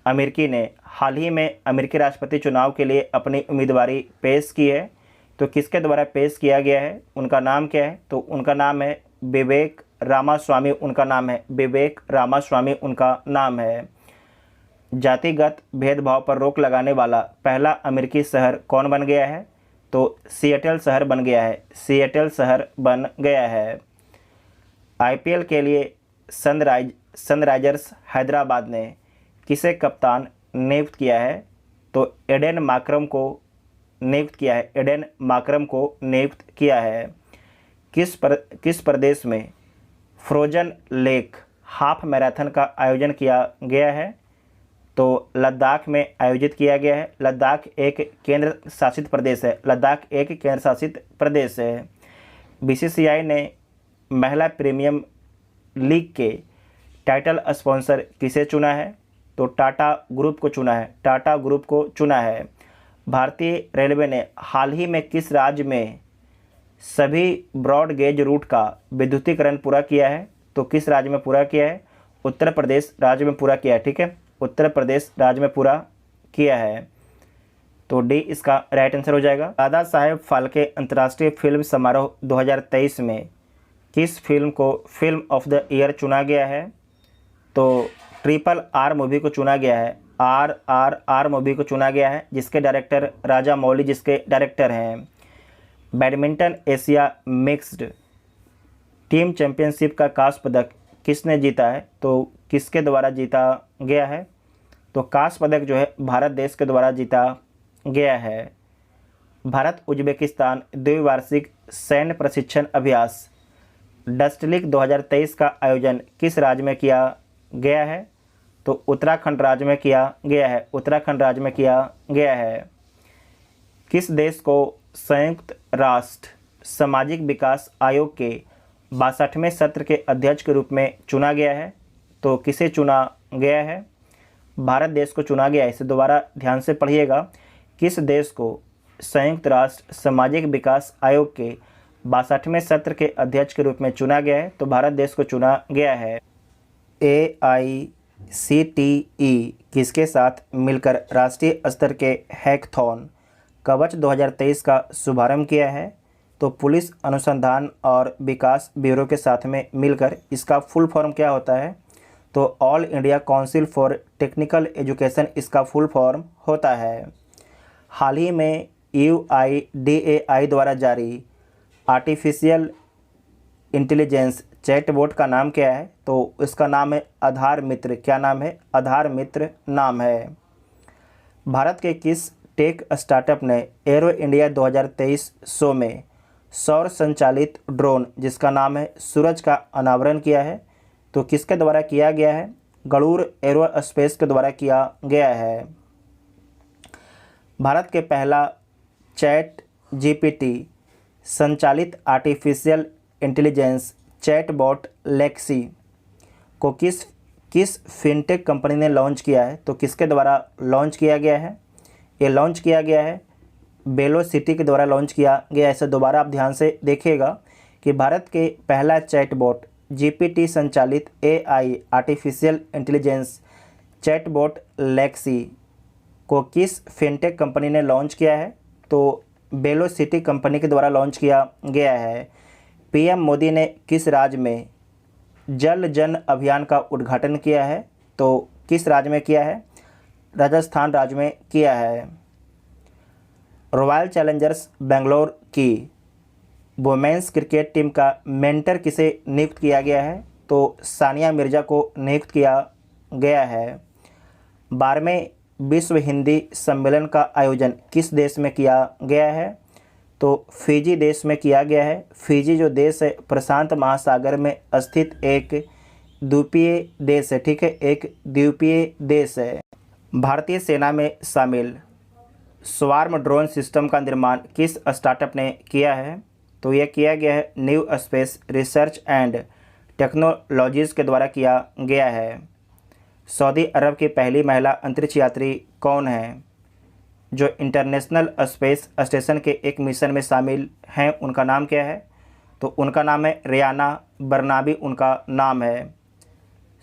अमेरिकी ने हाल ही में अमेरिकी राष्ट्रपति चुनाव के लिए अपनी उम्मीदवारी पेश की है? तो किसके द्वारा पेश किया गया है, उनका नाम क्या है, तो उनका नाम है विवेक रामास्वामी, उनका नाम है विवेक रामास्वामी, उनका नाम है। जातिगत भेदभाव पर रोक लगाने वाला पहला अमेरिकी शहर कौन बन गया है, तो सिएटल शहर बन गया है, सिएटल शहर बन गया है। आईपीएल के लिए सनराइजर्स हैदराबाद ने किसे कप्तान नियुक्त किया है, तो एडेन माकरम को नियुक्त किया है, एडेन माकरम को नियुक्त किया है। किस प्रदेश में फ्रोजन लेक हाफ मैराथन का आयोजन किया गया है, तो लद्दाख में आयोजित किया गया है। लद्दाख एक केंद्र शासित प्रदेश है, लद्दाख एक केंद्र शासित प्रदेश है। बीसीसीआई ने महिला प्रीमियम लीग के टाइटल स्पॉन्सर किसे चुना है, तो टाटा ग्रुप को चुना है, टाटा ग्रुप को चुना है। भारतीय रेलवे ने हाल ही में किस राज्य में सभी ब्रॉड गेज रूट का विद्युतीकरण पूरा किया है, तो किस राज्य में पूरा किया है, उत्तर प्रदेश राज्य में पूरा किया है। ठीक है, उत्तर प्रदेश राज्य में पूरा किया है, तो डी इसका राइट आंसर हो जाएगा। दादा साहेब फाल्के अंतर्राष्ट्रीय फिल्म समारोह 2023 में किस फिल्म को फिल्म ऑफ द ईयर चुना गया है, तो RRR मूवी को चुना गया है, RRR मूवी को चुना गया है, जिसके डायरेक्टर राजा मौली जिसके डायरेक्टर हैं। Badminton Asia mixed team championship का कांस्य पदक किसने जीता है, तो किसके द्वारा जीता गया है, तो कांस्य पदक जो है भारत देश के द्वारा जीता गया है। भारत उज्बेकिस्तान द्विवार्षिक सैन्य प्रशिक्षण अभ्यास डस्टलिक 2023 का आयोजन किस राज्य में किया गया है, तो उत्तराखंड राज्य में किया गया है, उत्तराखंड राज्य में किया गया है। किस देश को संयुक्त राष्ट्र सामाजिक विकास आयोग के 62वें सत्र के अध्यक्ष के रूप में चुना गया है, तो किसे चुना गया है, भारत देश को चुना गया है। इसे दोबारा ध्यान से पढ़िएगा, किस देश को संयुक्त राष्ट्र सामाजिक विकास आयोग के 62वें सत्र के अध्यक्ष के रूप में चुना गया है, तो भारत देश को चुना गया है। AICTE किसके साथ मिलकर राष्ट्रीय स्तर के हैकथॉन कवच 2023 का शुभारंभ किया है, तो पुलिस अनुसंधान और विकास ब्यूरो के साथ में मिलकर। इसका फुल फॉर्म क्या होता है, तो all India council for technical education इसका फुल फॉर्म होता है। हाल ही में UIDAI द्वारा जारी आर्टिफिशियल इंटेलिजेंस चैटबॉट का नाम क्या है, तो इसका नाम है आधार मित्र। क्या नाम है, आधार मित्र नाम है। भारत के किस टेक स्टार्टअप ने एरो इंडिया 2023 शो में सौर संचालित ड्रोन जिसका नाम है सूरज का अनावरण किया है, तो किसके द्वारा किया गया है, गरुड़ एरोस्पेस के द्वारा किया गया है। भारत के पहला चैट GPT संचालित आर्टिफिशियल इंटेलिजेंस चैटबॉट लेक्सी को किस फिनटेक कंपनी ने लॉन्च किया है, तो किसके द्वारा लॉन्च किया गया है, ये लॉन्च किया गया है वेलोसिटी के द्वारा लॉन्च किया गया। इसे दोबारा आप ध्यान से देखिएगा कि भारत के पहला चैटबॉट GPT संचालित AI artificial intelligence chatbot Lexi को किस फिनटेक कंपनी ने लॉन्च किया है, तो वेलोसिटी कंपनी के द्वारा लॉन्च किया गया है। PM मोदी ने किस राज्य में जल जन अभियान का उद्घाटन किया है, तो किस राज्य में किया है, राजस्थान राज्य में किया है। रॉयल चैलेंजर्स बेंगलोर की वुमेन्स क्रिकेट टीम का मेंटर किसे नियुक्त किया गया है, तो सानिया मिर्ज़ा को नियुक्त किया गया है। 12वें विश्व हिंदी सम्मेलन का आयोजन किस देश में किया गया है, तो फिजी देश में किया गया है। फिजी जो देश है प्रशांत महासागर में स्थित एक द्वीपीय देश है। ठीक है, एक द्वीपीय देश है। भारतीय सेना में शामिल स्वार्म ड्रोन सिस्टम का निर्माण किस स्टार्टअप ने किया है, तो यह किया गया है new space research and technologies के द्वारा किया गया है। सऊदी अरब की पहली महिला अंतरिक्ष यात्री कौन है, जो इंटरनेशनल स्पेस स्टेशन के एक मिशन में शामिल हैं, उनका नाम क्या है, तो उनका नाम है रियाना बरनाबी, उनका नाम है।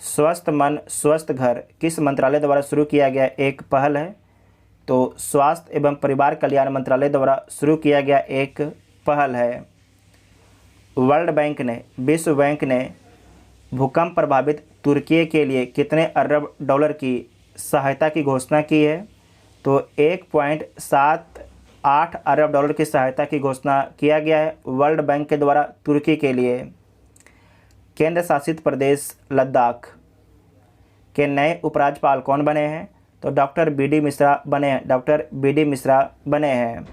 स्वस्थ मन स्वस्थ घर किस मंत्रालय द्वारा शुरू किया गया एक पहल है, तो स्वास्थ्य एवं परिवार कल्याण मंत्रालय द्वारा शुरू किया गया एक पहल है। वर्ल्ड बैंक ने, विश्व बैंक ने भूकंप प्रभावित तुर्की के लिए कितने अरब डॉलर की सहायता की घोषणा की है? तो 1.78 अरब डॉलर की सहायता की घोषणा किया गया है वर्ल्ड बैंक के द्वारा तुर्की के लिए। केंद्र शासित प्रदेश लद्दाख के नए उपराज्यपाल कौन बने हैं? तो डॉक्टर बी.डी. मिश्रा बने हैं। Doctor BD. मिश्रा बने हैं।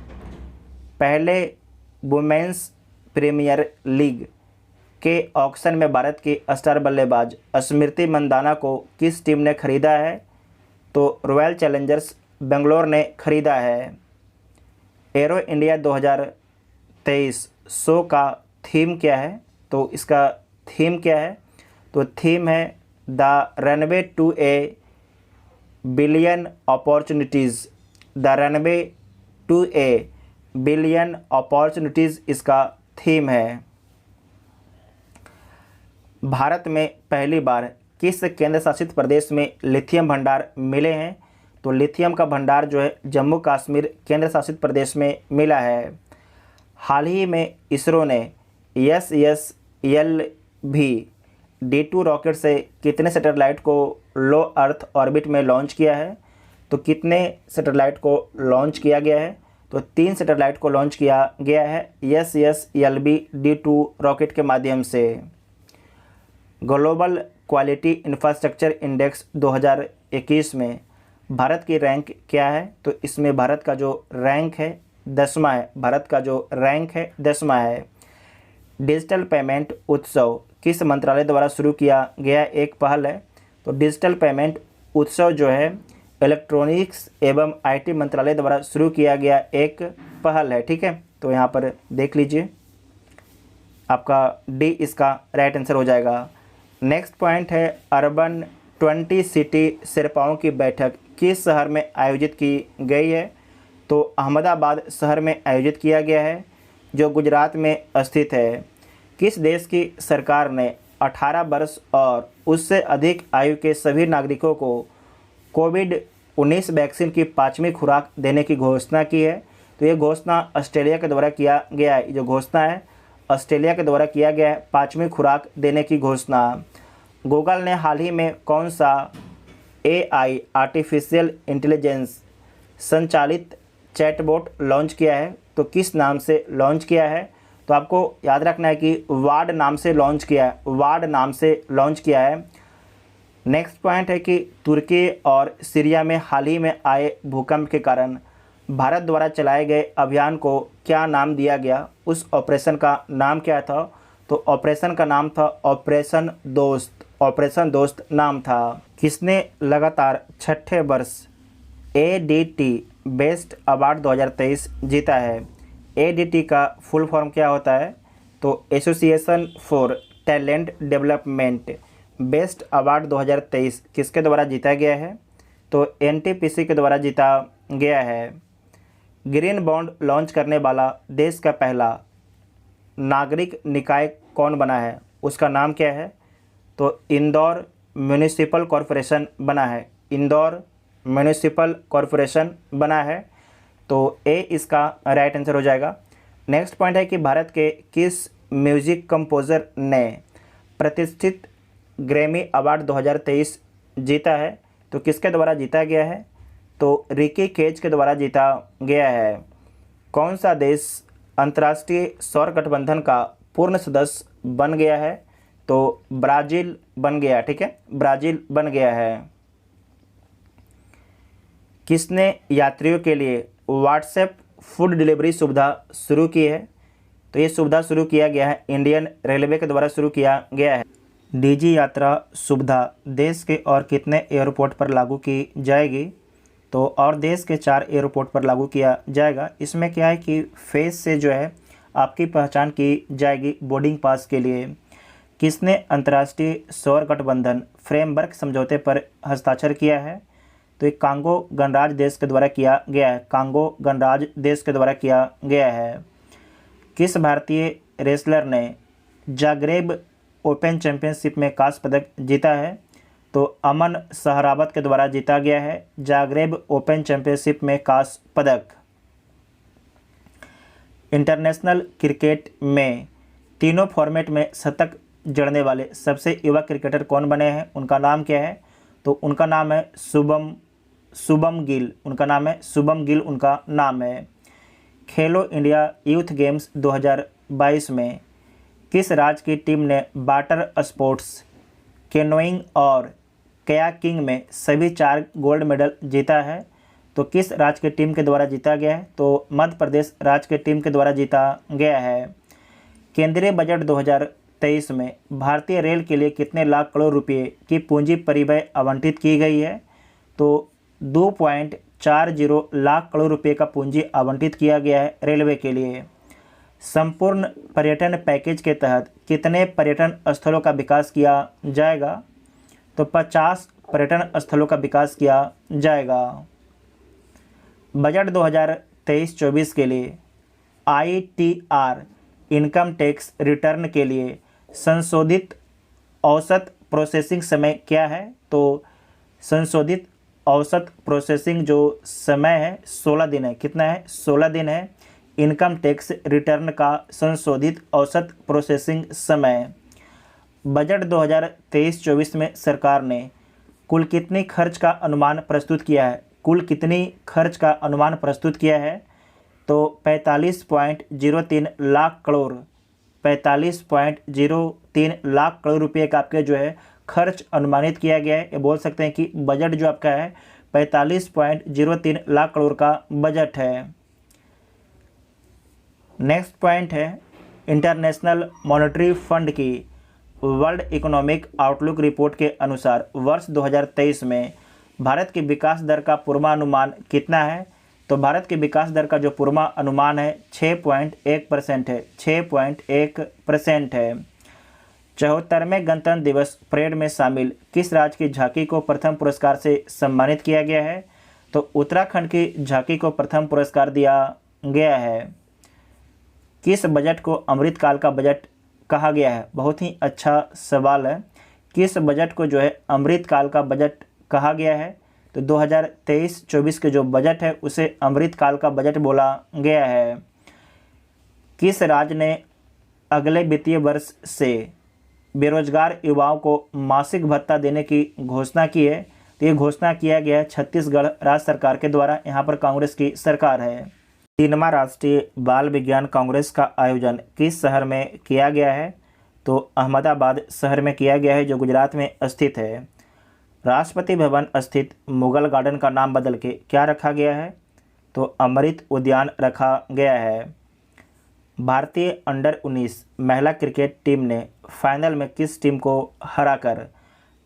पहले वुमेन्स प्रीमियर लीग के ऑक्शन में भारत की स्टार बल्लेबाज स्मृति मंदाना को किस टीम ने खरीदा है? तो रॉयल चैलेंजर्स बेंगलोर ने खरीदा है। एरो इंडिया 2023 शो का थीम क्या है? तो इसका थीम क्या है? तो थीम है the runway to a billion opportunities. The runway to a billion opportunities इसका थीम है। भारत में पहली बार किस केंद्र शासित प्रदेश में लिथियम भंडार मिले हैं? तो लिथियम का भंडार जो है जम्मू कश्मीर केंद्र शासित प्रदेश में मिला है। हाल ही में इसरो ने SSLV D2 रॉकेट से कितने सैटेलाइट को लो अर्थ ऑर्बिट में लॉन्च किया है? तो कितने सैटेलाइट को लॉन्च किया गया है? तो 3 सैटेलाइट को लॉन्च किया गया है SSLV D2 रॉकेट के माध्यम से। ग्लोबल क्वालिटी इंफ्रास्ट्रक्चर इंडेक्स 2021 में भारत की रैंक क्या है? तो इसमें भारत का जो रैंक है 10वां है। भारत का जो रैंक है 10वां है। डिजिटल पेमेंट उत्सव किस मंत्रालय द्वारा शुरू किया गया एक पहल है? तो डिजिटल पेमेंट उत्सव जो है इलेक्ट्रॉनिक्स एवं IT मंत्रालय द्वारा शुरू किया गया एक पहल है। ठीक है, तो यहाँ पर देख लीजिए, आपका डी इसका राइट आंसर हो जाएगा। नेक्स्ट पॉइंट है अर्बन 20 सिटी शेर्पाओं की बैठक किस शहर में आयोजित की गई है? तो अहमदाबाद शहर में आयोजित किया गया है जो गुजरात में स्थित है। किस देश की सरकार ने 18 वर्ष और उससे अधिक आयु के सभी नागरिकों को कोविड-19 वैक्सीन की 5वीं खुराक देने की घोषणा की है? तो ये घोषणा ऑस्ट्रेलिया के द्वारा किया गया है। जो घोषणा है ऑस्ट्रेलिया के द्वारा किया गया है 5वीं खुराक देने की घोषणा। गूगल ने हाल ही में कौन सा AI आर्टिफिशियल इंटेलिजेंस संचालित चैटबॉट लॉन्च किया है? तो किस नाम से लॉन्च किया है? तो आपको याद रखना है कि वार्ड नाम से लॉन्च किया है। वार्ड नाम से लॉन्च किया है। नेक्स्ट पॉइंट है कि तुर्की और सीरिया में हाल ही में आए भूकंप के कारण भारत द्वारा चलाए गए अभियान को क्या नाम दिया गया? उस ऑपरेशन का नाम क्या था? तो ऑपरेशन का नाम था ऑपरेशन दोस्त। ऑपरेशन दोस्त नाम था। किसने लगातार 6ठे वर्ष ADT बेस्ट अवार्ड 2023 जीता है? ADT का फुल फॉर्म क्या होता है? तो association for talent development best award 2023 किसके द्वारा जीता गया है? तो NTPC के द्वारा जीता गया है। ग्रीन बॉन्ड लॉन्च करने वाला देश का पहला नागरिक निकाय कौन बना है? उसका नाम क्या है? तो इंदौर म्यूनिसिपल कॉरपोरेशन बना है। इंदौर म्यूनिसिपल कॉरपोरेशन बना है। तो ए इसका राइट आंसर हो जाएगा। नेक्स्ट पॉइंट है कि भारत के किस म्यूजिक कंपोज़र ने प्रतिष्ठित ग्रैमी अवार्ड 2023 जीता है? तो किसके द्वारा जीता गया है? तो रिकी केज के द्वारा जीता गया है। कौन सा देश अंतर्राष्ट्रीय सौर गठबंधन का पूर्ण सदस्य बन गया है? तो ब्राज़ील बन गया। ठीक है, ब्राज़ील बन गया है। किसने यात्रियों के लिए व्हाट्सएप फूड डिलीवरी सुविधा शुरू की है? तो ये सुविधा शुरू किया गया है इंडियन रेलवे के द्वारा शुरू किया गया है। डिजी यात्रा सुविधा देश के और कितने एयरपोर्ट पर लागू की जाएगी? तो और देश के 4 एयरपोर्ट पर लागू किया जाएगा। इसमें क्या है कि फेस से जो है आपकी पहचान की जाएगी बोर्डिंग पास के लिए। किसने अंतर्राष्ट्रीय सौर गठबंधन फ्रेमवर्क समझौते पर हस्ताक्षर किया है? तो ये कांगो गणराज्य देश के द्वारा किया गया है। कांगो गणराज्य देश के द्वारा किया गया है। किस भारतीय रेसलर ने जाग्रेब ओपन चैंपियनशिप में कांस्य पदक जीता है? तो अमन सहरावत के द्वारा जीता गया है जागरेब ओपन चैंपियनशिप में कांस्य पदक। इंटरनेशनल क्रिकेट में तीनों फॉर्मेट में शतक जड़ने वाले सबसे युवा क्रिकेटर कौन बने हैं, उनका नाम क्या है? तो उनका नाम है शुभम गिल। उनका नाम है शुभम गिल, उनका नाम है। खेलो इंडिया यूथ गेम्स 2022 में किस राज्य की टीम ने वाटर स्पोर्ट्स, कैनोइंग और कयाकिंग में सभी 4 गोल्ड मेडल जीता है? तो किस राज्य की टीम के द्वारा जीता गया है? तो मध्य प्रदेश राज्य की टीम के द्वारा जीता गया है। केंद्रीय बजट 2023 में भारतीय रेल के लिए कितने लाख करोड़ रुपए की पूंजी परिव्यय आवंटित की गई है? तो 2.40 लाख करोड़ रुपए का पूंजी आवंटित किया गया है रेलवे के लिए। संपूर्ण पर्यटन पैकेज के तहत कितने पर्यटन स्थलों का विकास किया जाएगा? तो 50 पर्यटन स्थलों का विकास किया जाएगा। बजट 2023-24 के लिए ITR इनकम टैक्स रिटर्न के लिए संशोधित औसत प्रोसेसिंग समय क्या है? तो संशोधित औसत प्रोसेसिंग जो समय है 16 दिन है। कितना है? 16 दिन है इनकम टैक्स रिटर्न का संशोधित औसत प्रोसेसिंग समय। बजट 2023-24 में सरकार ने कुल कितनी खर्च का अनुमान प्रस्तुत किया है? कुल कितनी खर्च का अनुमान प्रस्तुत किया है? तो 45.03 लाख करोड़ 45.03 लाख करोड़ रुपए का आपके जो है खर्च अनुमानित किया गया है। ये बोल सकते हैं कि बजट जो आपका है 45.03 लाख करोड़ का बजट है। नेक्स्ट पॉइंट है इंटरनेशनल मॉनेटरी फंड की वर्ल्ड इकोनॉमिक आउटलुक रिपोर्ट के अनुसार वर्ष 2023 में भारत की विकास दर का पूर्वानुमान कितना है? तो भारत की विकास दर का जो पूर्वानुमान है 6.1% है। 6.1% है। 74वें गणतंत्र दिवस परेड में शामिल किस राज्य की झांकी को प्रथम पुरस्कार से सम्मानित किया गया है? तो उत्तराखंड की झांकी को प्रथम पुरस्कार दिया गया है। किस बजट को अमृतकाल का बजट कहा गया है? बहुत ही अच्छा सवाल है। किस बजट को जो है अमृतकाल का बजट कहा गया है? तो 2023-24 के जो बजट है उसे अमृतकाल का बजट बोला गया है। किस राज्य ने अगले वित्तीय वर्ष से बेरोजगार युवाओं को मासिक भत्ता देने की घोषणा की है? तो ये घोषणा किया गया है छत्तीसगढ़ राज्य सरकार के द्वारा। यहाँ पर कांग्रेस की सरकार है। 3वां राष्ट्रीय बाल विज्ञान कांग्रेस का आयोजन किस शहर में किया गया है? तो अहमदाबाद शहर में किया गया है जो गुजरात में स्थित है। राष्ट्रपति भवन स्थित मुगल गार्डन का नाम बदल के क्या रखा गया है? तो अमृत उद्यान रखा गया है। भारतीय अंडर-19 महिला क्रिकेट टीम ने फाइनल में किस टीम को हराकर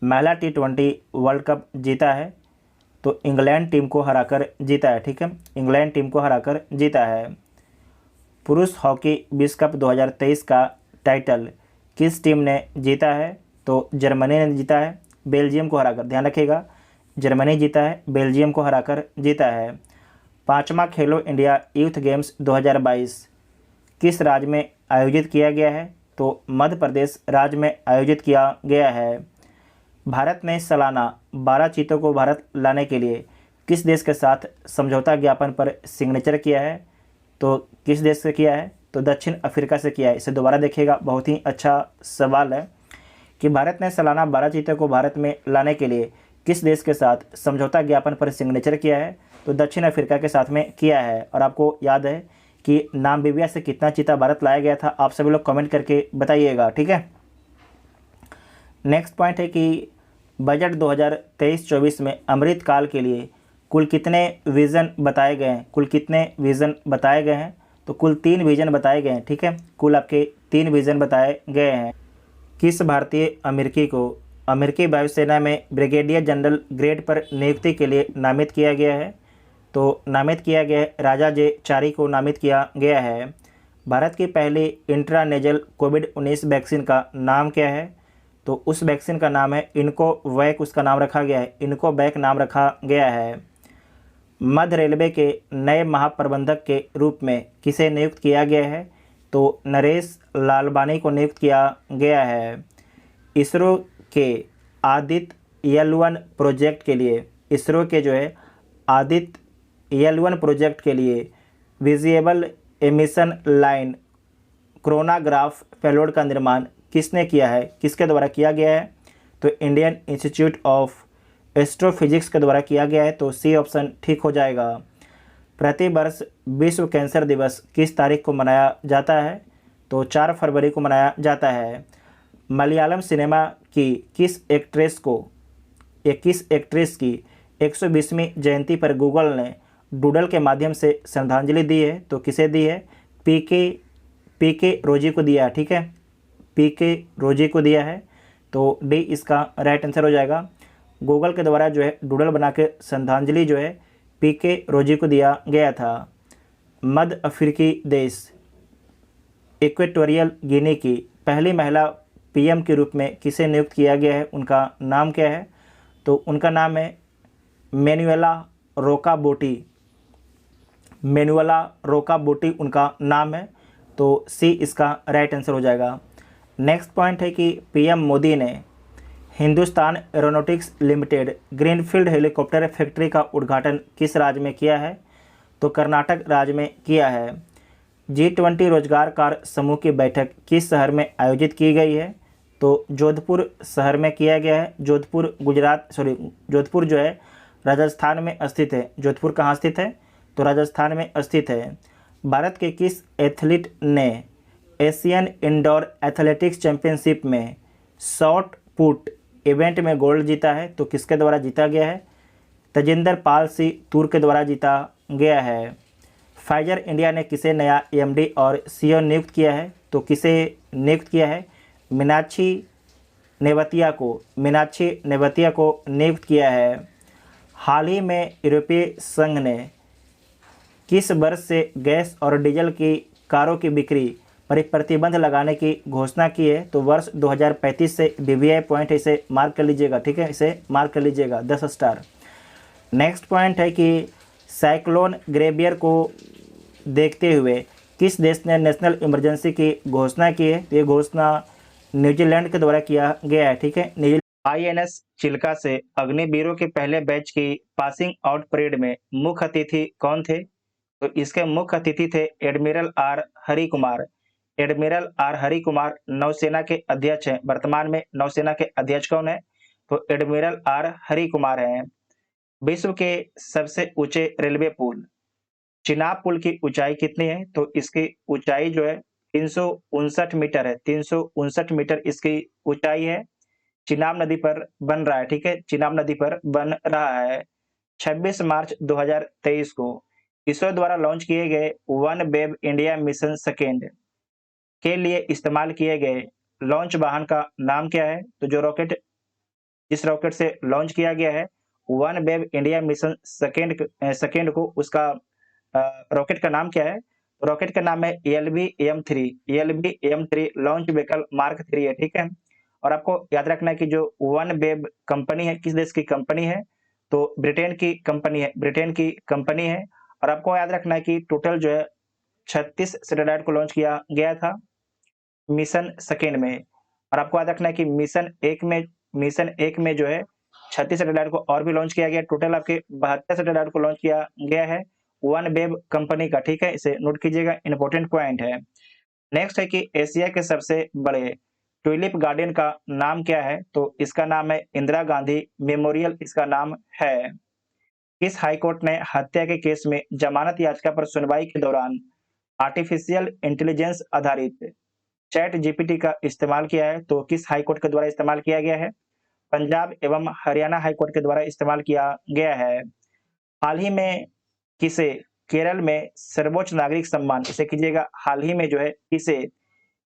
महिला T20 वर्ल्ड कप जीता है? तो इंग्लैंड टीम को हराकर जीता है। ठीक है, इंग्लैंड टीम को हराकर जीता है। पुरुष हॉकी विश्व कप 2023 का टाइटल किस टीम ने जीता है? तो जर्मनी ने जीता है बेल्जियम को हराकर। ध्यान रखिएगा, जर्मनी जीता है, बेल्जियम को हराकर जीता है। 5वां खेलो इंडिया यूथ गेम्स 2022 किस राज्य में आयोजित किया गया है? तो मध्य प्रदेश राज्य में आयोजित किया गया है। भारत ने सालाना 12 चीतों को भारत लाने के लिए किस देश के साथ समझौता ज्ञापन पर सिग्नेचर किया है? तो किस देश से किया है? तो दक्षिण अफ्रीका से किया है। इसे दोबारा देखिएगा, बहुत ही अच्छा सवाल है कि भारत ने सालाना 12 चीतों को भारत में लाने के लिए किस देश के साथ समझौता ज्ञापन पर सिग्नेचर किया है? तो दक्षिण अफ्रीका के साथ में किया है। और आपको याद है कि नामीबिया से कितना चीता भारत लाया गया था? आप सभी लोग कमेंट करके बताइएगा। ठीक है, नेक्स्ट पॉइंट है कि बजट 2023-24 में अमृतकाल के लिए कुल कितने विज़न बताए गए हैं? कुल कितने विज़न बताए गए हैं? तो कुल 3 विज़न बताए गए हैं। ठीक है, कुल आपके 3 विज़न बताए गए हैं। किस भारतीय अमेरिकी को अमेरिकी वायुसेना में ब्रिगेडियर जनरल ग्रेड पर नियुक्ति के लिए नामित किया गया है? तो नामित किया गया है राजा जे चारी को नामित किया गया है। भारत की पहली इंट्रानेजल कोविड-19 वैक्सीन का नाम क्या है? तो उस वैक्सीन का नाम है इनकोवैक, उसका नाम रखा गया है, इनकोवैक नाम रखा गया है। मध्य रेलवे के नए महाप्रबंधक के रूप में किसे नियुक्त किया गया है? तो नरेश लालवानी को नियुक्त किया गया है। इसरो के आदित्य L1 प्रोजेक्ट के लिए, इसरो के जो है आदित्य L1 प्रोजेक्ट के लिए विजिबल एमिशन लाइन क्रोनाग्राफ पेलोड का निर्माण किसने किया है, किसके द्वारा किया गया है? तो इंडियन इंस्टीट्यूट ऑफ एस्ट्रोफिजिक्स के द्वारा किया गया है, तो सी ऑप्शन ठीक हो जाएगा। प्रति वर्ष विश्व कैंसर दिवस किस तारीख को मनाया जाता है? तो 4 फरवरी को मनाया जाता है। मलयालम सिनेमा की किस एक्ट्रेस की 120वीं जयंती पर गूगल ने डूडल के माध्यम से श्रद्धांजलि दी है? तो किसे दी है? पीके रोजी को दिया है, ठीक है, पीके रोजी को दिया है, तो डी इसका राइट आंसर हो जाएगा। गूगल के द्वारा जो है डूडल बना के श्रद्धांजलि जो है पीके रोजी को दिया गया था। मध्य अफ्रीकी देश इक्वेटोरियल गिनी की पहली महिला पीएम के रूप में किसे नियुक्त किया गया है, उनका नाम क्या है? तो उनका नाम है मैनुएला रोकाबोटी उनका नाम है, तो सी इसका राइट आंसर हो जाएगा। नेक्स्ट पॉइंट है कि पीएम मोदी ने Hindustan aeronautics limited greenfield helicopter factory का उद्घाटन किस राज्य में किया है? तो कर्नाटक राज्य में किया है। G20 रोजगार कार्य समूह की बैठक किस शहर में आयोजित की गई है? तो जोधपुर शहर में किया गया है। जोधपुर जो है राजस्थान में स्थित है। जोधपुर कहाँ स्थित है? तो राजस्थान में स्थित है। भारत के किस एथलीट ने एशियन इंडोर एथलेटिक्स चैंपियनशिप में शॉट पुट इवेंट में गोल्ड जीता है? तो किसके द्वारा जीता गया है? तजिंदर पाल सिंह तूर के द्वारा जीता गया है। फाइजर इंडिया ने किसे नया एमडी और सीईओ नियुक्त किया है? तो किसे नियुक्त किया है? मीनाक्षी नेवतिया को नियुक्त किया है। हाल ही में यूरोपीय संघ ने किस वर्ष से गैस और डीजल की कारों की बिक्री पर एक प्रतिबंध लगाने की घोषणा की है? तो वर्ष 2035 से BVI पॉइंट इसे मार्क कर लीजिएगा, ठीक है, इसे मार्क कर लीजिएगा 10 स्टार। नेक्स्ट पॉइंट है कि साइक्लोन ग्रेबियर को देखते हुए किस देश ने नेशनल इमरजेंसी की घोषणा की है? ये घोषणा न्यूजीलैंड के द्वारा किया गया है, ठीक है। INS चिल्का से अग्निवीरों के पहले बैच की पासिंग आउट परेड में मुख्य अतिथि कौन थे? तो इसके मुख्य अतिथि थे admiral R Hari Kumar. Admiral R Hari Kumar नौसेना के अध्यक्ष हैं। वर्तमान में नौसेना के अध्यक्ष कौन है? तो एडमिरल आर हरि कुमार हैं। विश्व के सबसे ऊंचे रेलवे पुल चिनाब पुल की ऊंचाई कितनी है? तो इसकी ऊंचाई जो है 359 मीटर है। 359 मीटर इसकी ऊंचाई है। चिनाब नदी पर बन रहा है, ठीक है, चिनाब नदी पर बन रहा है। 26 मार्च 2023 को इसरो द्वारा लॉन्च किए गए one web India mission second के लिए इस्तेमाल किए गए लॉन्च वाहन का नाम क्या है? तो जिस रॉकेट से लॉन्च किया गया है one web India mission second को, उसका रॉकेट का नाम क्या है? रॉकेट का नाम है LV-M3 लॉन्च व्हीकल मार्क 3 है, ठीक है। और आपको याद रखना है कि जो वन वेब कंपनी है किस देश की कंपनी है? तो ब्रिटेन की कंपनी है। और आपको याद रखना है कि टोटल जो है 36 सैटेलाइट को लॉन्च किया गया था मिशन सेकेंड में। और आपको याद रखना है कि मिशन एक में जो है 36 सैटेलाइट को और भी लॉन्च किया गया। टोटल आपके 72 सैटेलाइट को लॉन्च किया गया है वन वेब कंपनी का, ठीक है, इसे नोट कीजिएगा, इंपॉर्टेंट पॉइंट है। नेक्स्ट है कि एशिया के सबसे बड़े ट्यूलिप गार्डन का नाम क्या है? तो इसका नाम है इंदिरा गांधी मेमोरियल, इसका नाम है। किस हाईकोर्ट ने हत्या के केस में जमानत याचिका पर सुनवाई के दौरान आर्टिफिशियल इंटेलिजेंस आधारित चैट जीपीटी का इस्तेमाल किया है? तो किस हाईकोर्ट के द्वारा इस्तेमाल किया गया है? पंजाब एवं हरियाणा हाईकोर्ट के द्वारा इस्तेमाल किया गया है। हाल ही में किसे केरल में सर्वोच्च नागरिक सम्मान, इसे कीजिएगा, हाल ही में जो है किसे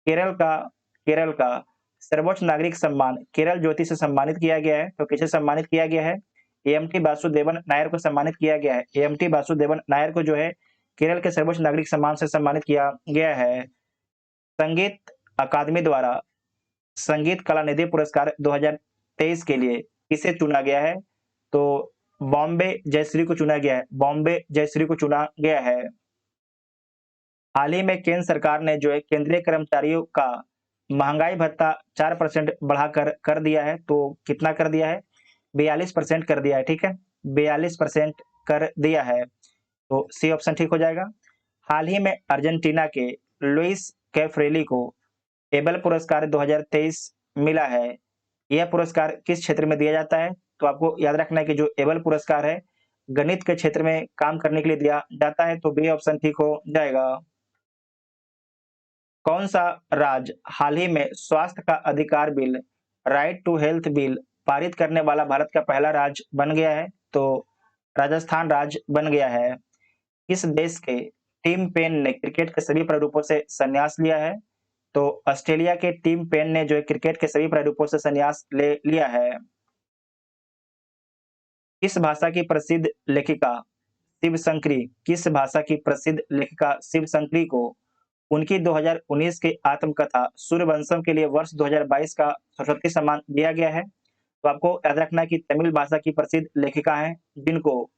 केरल का सर्वोच्च नागरिक सम्मान केरल ज्योति से सम्मानित किया गया है? तो किसे सम्मानित किया गया है? AMT वासुदेवन नायर को सम्मानित किया गया है। AMT वासुदेवन नायर को जो है केरल के सर्वोच्च नागरिक सम्मान से सम्मानित किया गया है। संगीत अकादमी द्वारा संगीत कला निधि पुरस्कार 2023 के लिए किसे चुना गया है? तो बॉम्बे जयश्री को चुना गया है। हाल ही में केंद्र सरकार ने जो है केंद्रीय कर्मचारियों का महंगाई भत्ता 4% बढ़ाकर कर दिया है। तो कितना कर दिया है? 42% कर दिया है, ठीक है, 42% कर दिया है, तो सी ऑप्शन ठीक हो जाएगा। हाल ही में अर्जेंटीना के लुइस कैफ्रेली को एबल पुरस्कार 2023 मिला है। यह पुरस्कार किस क्षेत्र में दिया जाता है? तो आपको याद रखना है कि जो एबल पुरस्कार है गणित के क्षेत्र में काम करने के लिए दिया जाता है, तो बी ऑप्शन ठीक हो जाएगा। कौन सा राज्य हाल ही में स्वास्थ्य का अधिकार bill, right to health bill पारित करने वाला भारत का पहला राज्य बन गया है? तो राजस्थान राज्य बन गया है। किस देश के टिम पेन ने क्रिकेट के सभी प्रारूपों से संन्यास लिया है? तो ऑस्ट्रेलिया के टिम पेन ने जो है क्रिकेट के सभी प्रारूपों से संन्यास ले लिया है। किस भाषा की प्रसिद्ध लेखिका शिव शंकरी, किस भाषा की प्रसिद्ध लेखिका शिव शंकरी को उनकी 2019 की आत्मकथा सूर्यवंशम के लिए वर्ष 2022 का सरस्वती सम्मान दिया गया है? तो आपको याद रखना है कि तमिल भाषा की प्रसिद्ध लेखिका हैं जिनको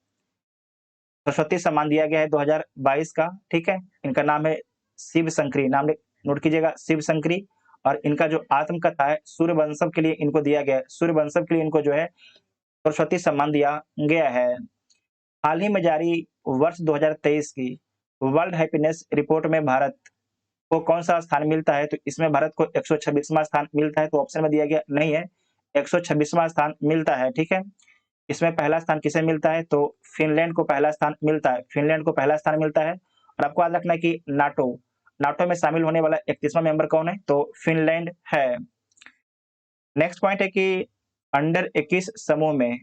सरस्वती सम्मान दिया गया है 2022 का, ठीक है। इनका नाम है शिव शंकरी, नाम नोट कीजिएगा, शिव शंकरी। और इनका जो आत्मकथा है सूर्यवंशम के लिए इनको दिया गया है, सूर्यवंशम के लिए इनको जो है सरस्वती सम्मान दिया गया है। हाल ही में जारी वर्ष 2023 की वर्ल्ड हैप्पीनेस रिपोर्ट में भारत को कौन सा स्थान मिलता है? तो इसमें भारत को 126वां स्थान मिलता है, तो ऑप्शन में दिया गया नहीं है, 126वां स्थान मिलता है, ठीक है। इसमें पहला स्थान किसे मिलता है? तो फिनलैंड को पहला स्थान मिलता है, फिनलैंड को पहला स्थान मिलता है। और आपको याद रखना है कि नाटो में शामिल होने वाला 31वां मेंबर कौन है? तो फिनलैंड है। नेक्स्ट पॉइंट है कि अंडर 21 समूह में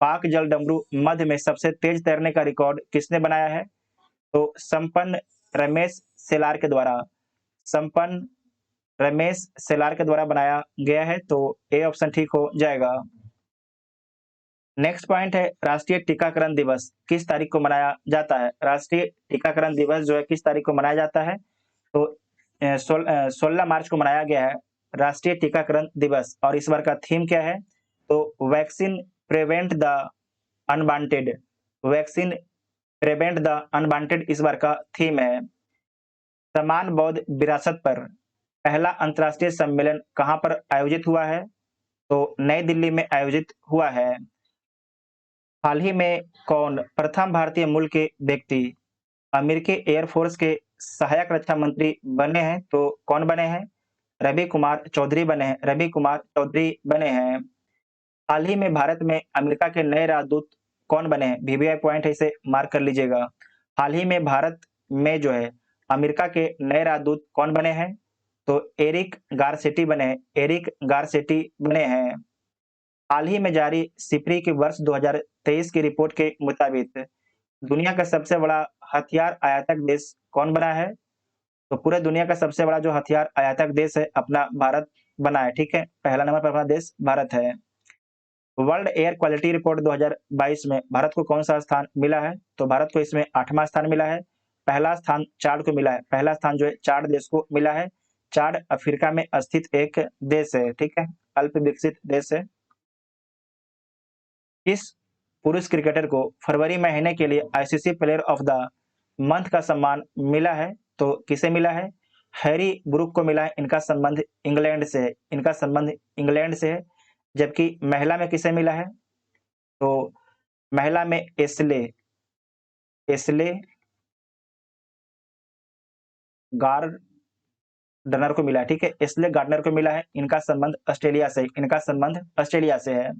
पाक जलडमरू मध्य में सबसे तेज तैरने का रिकॉर्ड किसने बनाया है? तो संपन्न रमेश सेलार के द्वारा, संपन्न रमेश सेलार के द्वारा बनाया गया है, तो ए ऑप्शन ठीक हो जाएगा। नेक्स्ट पॉइंट है राष्ट्रीय टीकाकरण दिवस किस तारीख को मनाया जाता है? राष्ट्रीय टीकाकरण दिवस जो है किस तारीख को मनाया जाता है? तो 16 मार्च को मनाया गया है राष्ट्रीय टीकाकरण दिवस। और इस बार का थीम क्या है? तो vaccine prevent the unwanted, vaccine prevent the unwanted इस बार का थीम है। समान बौद्ध विरासत पर पहला अंतर्राष्ट्रीय सम्मेलन कहां पर आयोजित हुआ है? तो नई दिल्ली में आयोजित हुआ है। हाल ही में कौन प्रथम भारतीय मूल के व्यक्ति अमेरिकी एयरफोर्स के सहायक रक्षा मंत्री बने हैं? तो कौन बने हैं? रवि कुमार चौधरी बने हैं, रवि कुमार चौधरी बने हैं। हाल ही में भारत में अमेरिका के नए राजदूत कौन बने हैं? वीवीआई पॉइंट है, इसे मार्क कर लीजिएगा। हाल ही में भारत में जो है अमेरिका के नए राजदूत कौन बने हैं? तो एरिक गारसेटी बने हैं, एरिक गारसेटी बने हैं। हाल ही में जारी सिप्री के वर्ष 2023 की रिपोर्ट के मुताबिक दुनिया का सबसे बड़ा हथियार आयातक देश कौन बना है? तो पूरे दुनिया का सबसे बड़ा जो हथियार आयातक देश है अपना भारत बना है, ठीक है। पहला नंबर पर अपना देश भारत है। वर्ल्ड एयर क्वालिटी रिपोर्ट 2022 में भारत को कौन सा स्थान मिला है? तो भारत को इसमें 8वां स्थान मिला है। पहला स्थान चाड को मिला है, पहला स्थान जो है चाड देश को मिला है। चाड अफ्रीका में स्थित एक देश है, ठीक है, अल्प विकसित देश है। इस पुरुष क्रिकेटर को फरवरी महीने के लिए ICC player of the month का सम्मान मिला है, तो किसे मिला है? हैरी ब्रूक को मिला है। इनका संबंध इंग्लैंड से है, इनका संबंध इंग्लैंड से है। जबकि महिला में किसे मिला है? तो महिला में एस्ले एस्ले गार्डनर को मिला है, ठीक है, एस्ले गार्डनर को मिला है। इनका संबंध ऑस्ट्रेलिया से, इनका संबंध ऑस्ट्रेलिया से है।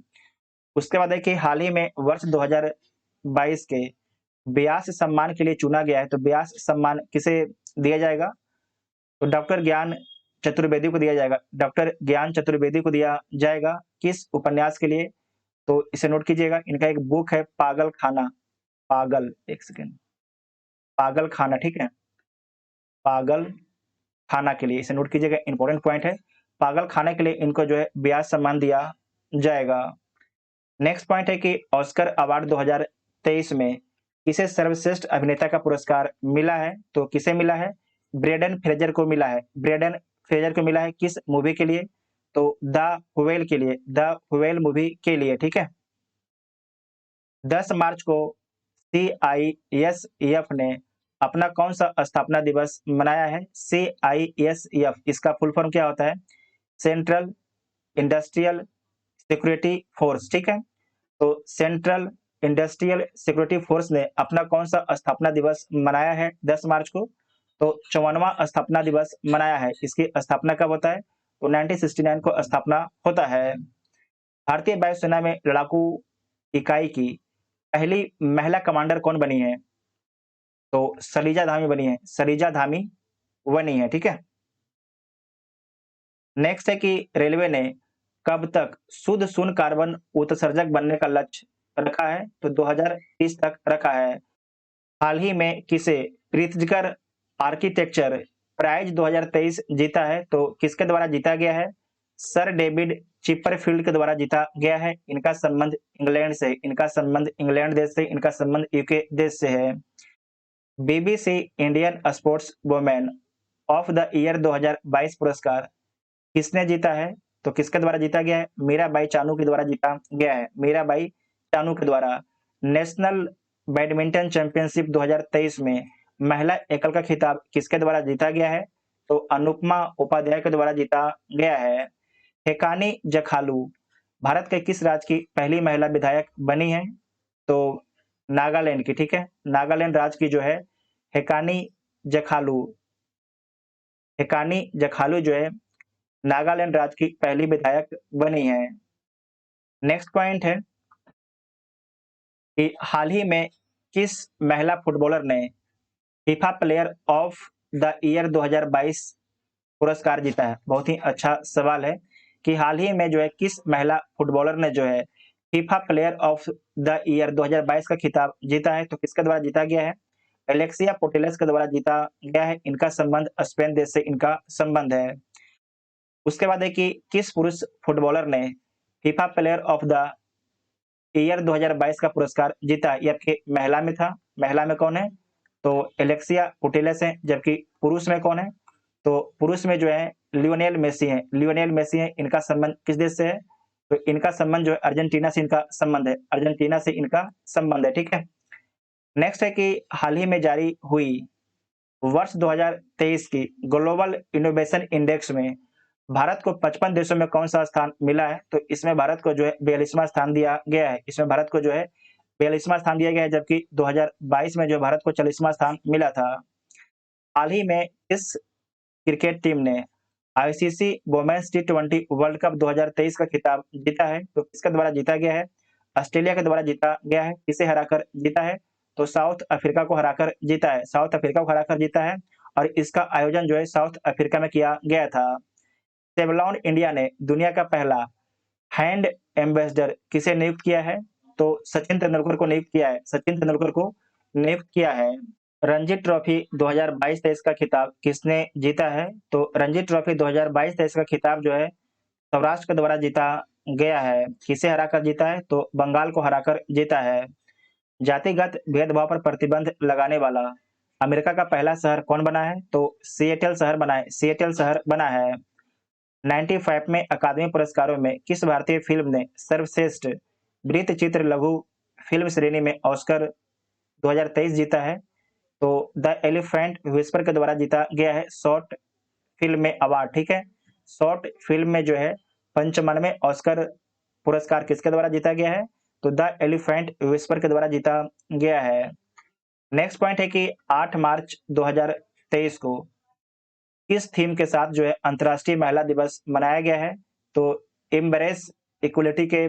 उसके बाद देखिए हाल ही में वर्ष 2022 के व्यास सम्मान के लिए चुना गया है, तो व्यास सम्मान किसे दिया जाएगा? तो डॉक्टर ज्ञान चतुर्वेदी को दिया जाएगा, डॉक्टर ज्ञान चतुर्वेदी को दिया जाएगा। किस उपन्यास के लिए? तो इसे नोट कीजिएगा, इनका एक बुक है पागल खाना, पागल, एक सेकेंड, पागल खाना, ठीक है, पागल खाना के लिए, इसे नोट कीजिएगा, इंपॉर्टेंट पॉइंट है। पागल खाना के लिए इनको जो है व्यास सम्मान दिया जाएगा। नेक्स्ट पॉइंट है कि ऑस्कर अवार्ड 2023 में किसे सर्वश्रेष्ठ अभिनेता का पुरस्कार मिला है? तो किसे मिला है? ब्रेंडन फ्रेजर को मिला है, ब्रेंडन फ्रेजर को मिला है। किस मूवी के लिए? तो द व्हेल के लिए, द व्हेल मूवी के लिए, ठीक है। 10 मार्च को CISEF ने अपना कौन सा स्थापना दिवस मनाया है? CISEF इसका फुल फॉर्म क्या होता है? सेंट्रल इंडस्ट्रियल सिक्योरिटी फोर्स, ठीक है। तो सेंट्रल इंडस्ट्रियल सिक्योरिटी फोर्स ने अपना कौन सा स्थापना दिवस मनाया है 10 मार्च को? तो 54वां स्थापना दिवस मनाया है। इसकी स्थापना कब होता है? तो 1969 को स्थापना होता है। भारतीय वायुसेना में लड़ाकू इकाई की पहली महिला कमांडर कौन बनी है? तो सलीजा धामी बनी है, सलीजा धामी बनी है, ठीक है। नेक्स्ट है कि रेलवे ने कब तक शुद्ध शून्य कार्बन उत्सर्जक बनने का लक्ष्य रखा है? तो 2030 तक रखा है। हाल ही में किसे प्रित्जकर आर्किटेक्चर प्राइज 2023 जीता है? तो किसके द्वारा जीता गया है? सर डेविड चिपरफील्ड के द्वारा जीता गया है। इनका संबंध इंग्लैंड से, इनका संबंध इंग्लैंड देश से, इनका संबंध यूके देश से है। BBC Indian sports women of the year 2022 पुरस्कार किसने जीता है? तो किसके द्वारा जीता गया है? मीराबाई चानू के द्वारा जीता गया है, मीराबाई चानू के द्वारा। नेशनल बैडमिंटन चैंपियनशिप 2023 में महिला एकल का खिताब किसके द्वारा जीता गया है? तो अनुपमा उपाध्याय के द्वारा जीता गया है। हेकानी जखालू भारत के किस राज्य की पहली महिला विधायक बनी है? तो नागालैंड की, ठीक है। नागालैंड राज्य की जो है हेकानी जखालू, हेकानी जखालू जो है नागालैंड राज्य की पहली विधायक बनी है। नेक्स्ट पॉइंट है कि हाल ही में किस महिला फुटबॉलर ने FIFA player of the year 2022 पुरस्कार जीता है? बहुत ही अच्छा सवाल है कि हाल ही में जो है किस महिला फुटबॉलर ने जो है FIFA player of the year 2022 का खिताब जीता है? तो किसके द्वारा जीता गया है? एलेक्सिया पोर्टेलस के द्वारा जीता गया है। इनका संबंध स्पेन देश से इनका संबंध है। उसके बाद है कि किस पुरुष फुटबॉलर ने FIFA player of the year 2022 का पुरस्कार जीता है? ये आपके महिला में था। महिला में कौन है? तो एलेक्सिया पुटेलस है। जबकि पुरुष में कौन है? तो पुरुष में जो है लियोनेल मेसी है, लियोनेल मेसी है। इनका संबंध किस देश से है? तो इनका संबंध जो है अर्जेंटीना से इनका संबंध है, अर्जेंटीना से इनका संबंध है, ठीक है। नेक्स्ट है कि हाल ही में जारी हुई वर्ष 2023 की ग्लोबल इनोवेशन इंडेक्स में भारत को 55 देशों में कौन सा स्थान मिला है? तो इसमें भारत को जो है 42वां स्थान दिया गया है। इसमें भारत को जो है 42वां स्थान दिया गया है, जबकि 2022 में जो भारत को 40वां स्थान मिला था। हाल ही में इस क्रिकेट टीम ने आईसीसी वुमेन्स टी20 वर्ल्ड कप 2023 का खिताब जीता है? तो किसके द्वारा जीता गया है? ऑस्ट्रेलिया के द्वारा जीता गया है। किसे हराकर जीता है? तो साउथ अफ्रीका को हराकर जीता है, साउथ अफ्रीका को हराकर जीता है। और इसका आयोजन जो है साउथ अफ्रीका में किया गया था। सेवलॉन इंडिया ने दुनिया का पहला हैंड एम्बेसडर किसे नियुक्त किया है? तो सचिन तेंदुलकर को नियुक्त किया है, सचिन तेंदुलकर को नियुक्त किया है। रणजी ट्रॉफी 2022-23 का खिताब किसने जीता है? तो रणजी ट्रॉफी 2022-23 का खिताब जो है सौराष्ट्र के द्वारा जीता गया है। किसे हराकर जीता है? तो बंगाल को हराकर जीता है। जातिगत भेदभाव पर प्रतिबंध लगाने वाला अमेरिका का पहला शहर कौन बना है? तो सिएटल शहर बना है, सिएटल शहर बना है। 95 में अकादमी पुरस्कारों में किस भारतीय फिल्म ने सर्वश्रेष्ठ वृत्त चित्र लघु फिल्म श्रेणी में ऑस्कर 2023 जीता है? तो द एलिफेंट विस्पर के द्वारा जीता गया है शॉर्ट फिल्म में अवार्ड, ठीक है। शॉर्ट फिल्म में जो है 95 ऑस्कर पुरस्कार किसके द्वारा जीता गया है? तो द एलिफेंट विस्पर के द्वारा जीता गया है। नेक्स्ट पॉइंट है कि 8 मार्च 2023 को किस थीम के साथ जो है अंतर्राष्ट्रीय महिला दिवस मनाया गया है? तो एम्ब्रेस इक्वलिटी के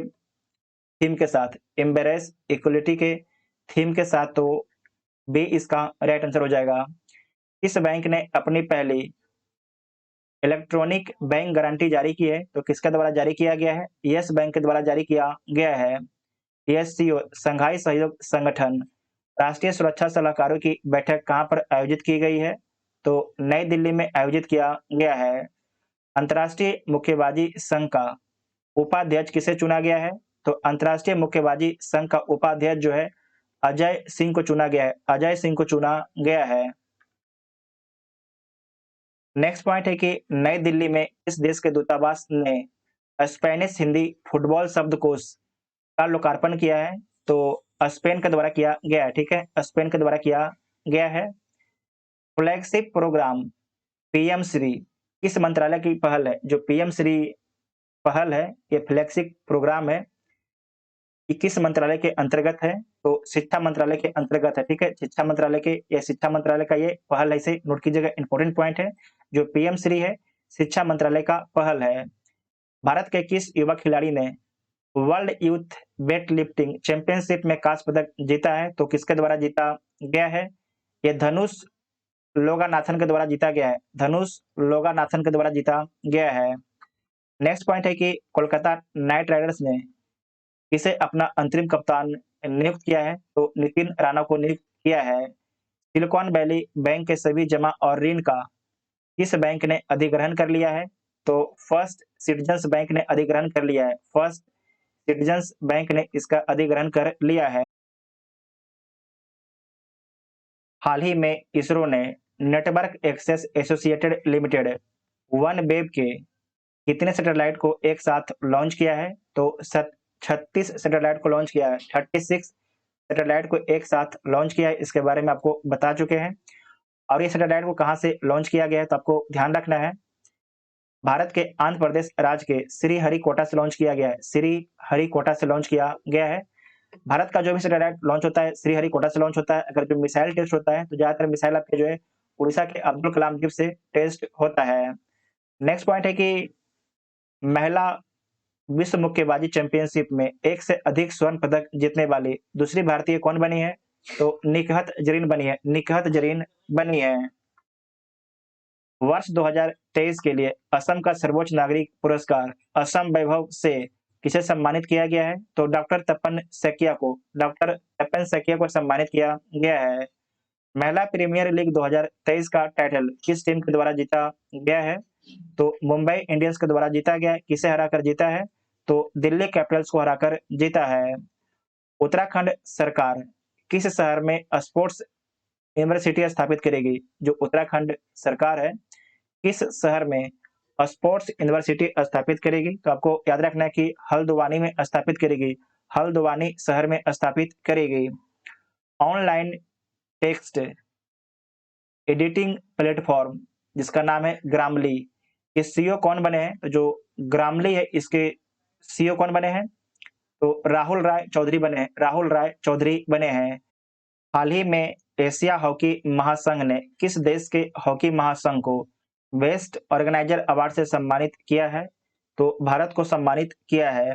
थीम के साथ, एम्ब्रेस इक्वलिटी के थीम के साथ। तो बी इसका राइट आंसर हो जाएगा। इस बैंक ने अपनी पहली इलेक्ट्रॉनिक बैंक गारंटी जारी की है? तो किसके द्वारा जारी किया गया है? यस बैंक के द्वारा जारी किया गया है। एससीओ संघाई सहयोग संगठन राष्ट्रीय सुरक्षा सलाहकारों की बैठक कहां पर आयोजित की गई है? तो नई दिल्ली में आयोजित किया गया है। अंतर्राष्ट्रीय मुक्केबाजी संघ का उपाध्यक्ष किसे चुना गया है? तो अंतर्राष्ट्रीय मुक्केबाजी संघ का उपाध्यक्ष जो है अजय सिंह को चुना गया है, अजय सिंह को चुना गया है। नेक्स्ट पॉइंट है कि नई दिल्ली में इस देश के दूतावास ने स्पेनिश हिंदी फुटबॉल शब्दकोश का लोकार्पण किया है? तो स्पेन के द्वारा किया गया है, ठीक है, स्पेन के द्वारा किया गया है। फ्लैगशिप प्रोग्राम पीएम श्री किस मंत्रालय की पहल है? जो पीएम श्री पहल है ये फ्लैगशिप प्रोग्राम है ये किस मंत्रालय के अंतर्गत है? तो शिक्षा मंत्रालय के अंतर्गत है, ठीक है। शिक्षा मंत्रालय के या शिक्षा मंत्रालय का ये पहल है, इसे नोट कीजिएगा, इंपॉर्टेंट पॉइंट है। जो पीएम श्री है, शिक्षा मंत्रालय का पहल है। भारत के किस युवा खिलाड़ी ने world youth weight lifting championship में कांस्य पदक जीता है? तो किसके द्वारा जीता गया है? ये धनुष लोगानाथन के द्वारा जीता गया है। धनुष लोगानाथन के द्वारा जीता गया है। नेक्स्ट पॉइंट है कि कोलकाता नाइट राइडर्स ने किसे अपना अंतरिम कप्तान नियुक्त किया है? तो नितिन राणा को नियुक्त किया है। सिलिकॉन वैली बैंक के सभी जमा और ऋण का किस बैंक ने अधिग्रहण कर लिया है? तो फर्स्ट सिटीजन्स बैंक ने अधिग्रहण कर लिया है। फर्स्ट सिटीजन्स बैंक ने इसका अधिग्रहण कर लिया है। हाल ही में इसरो ने network access associated limited one web के कितने सैटेलाइट को एक साथ लॉन्च किया है? तो 36 सैटेलाइट को लॉन्च किया है। 36 सैटेलाइट को एक साथ लॉन्च किया है, इसके बारे में आपको बता चुके हैं। और ये सैटेलाइट को कहाँ से लॉन्च किया गया है, तो आपको ध्यान रखना है, भारत के आंध्र प्रदेश राज्य के श्रीहरिकोटा से लॉन्च किया गया है। श्रीहरिकोटा से लॉन्च किया गया है। भारत का जो भी सैटेलाइट लॉन्च होता है श्रीहरिकोटा से लॉन्च होता है। अगर जो मिसाइल टेस्ट होता है तो ज्यादातर मिसाइल आपके जो है उड़ीसा के अब्दुल कलाम द्वीप से टेस्ट होता है। नेक्स्ट पॉइंट है कि महिला विश्व मुक्केबाजी चैंपियनशिप में एक से अधिक स्वर्ण पदक जीतने वाली दूसरी भारतीय कौन बनी है? तो निकहत जरीन बनी है। निकहत जरीन बनी है। वर्ष 2023 के लिए असम का सर्वोच्च नागरिक पुरस्कार असम वैभव से किसे सम्मानित किया गया है? तो डॉक्टर तपन सैकिया को सम्मानित किया गया है। महिला प्रीमियर लीग 2023 का टाइटल किस टीम के द्वारा जीता गया है? तो मुंबई इंडियंस के द्वारा जीता गया है। किसे हराकर जीता है? तो दिल्ली कैपिटल्स को हराकर जीता है। उत्तराखंड सरकार किस शहर में स्पोर्ट्स यूनिवर्सिटी स्थापित करेगी? जो उत्तराखंड सरकार है, किस शहर में स्पोर्ट्स यूनिवर्सिटी स्थापित करेगी? तो आपको याद रखना है कि हल्द्वानी में स्थापित करेगी। हल्द्वानी शहर में स्थापित करेगी। ऑनलाइन टेक्स्ट एडिटिंग प्लेटफॉर्म जिसका नाम है ग्रामली, ये सीईओ कौन बने हैं? तो जो ग्रामली है इसके सीईओ कौन बने हैं? तो राहुल राय चौधरी बने हैं। राहुल राय चौधरी बने हैं। हाल ही में एशिया हॉकी महासंघ ने किस देश के हॉकी महासंघ को बेस्ट ऑर्गेनाइजर अवार्ड से सम्मानित किया है? तो भारत को सम्मानित किया है।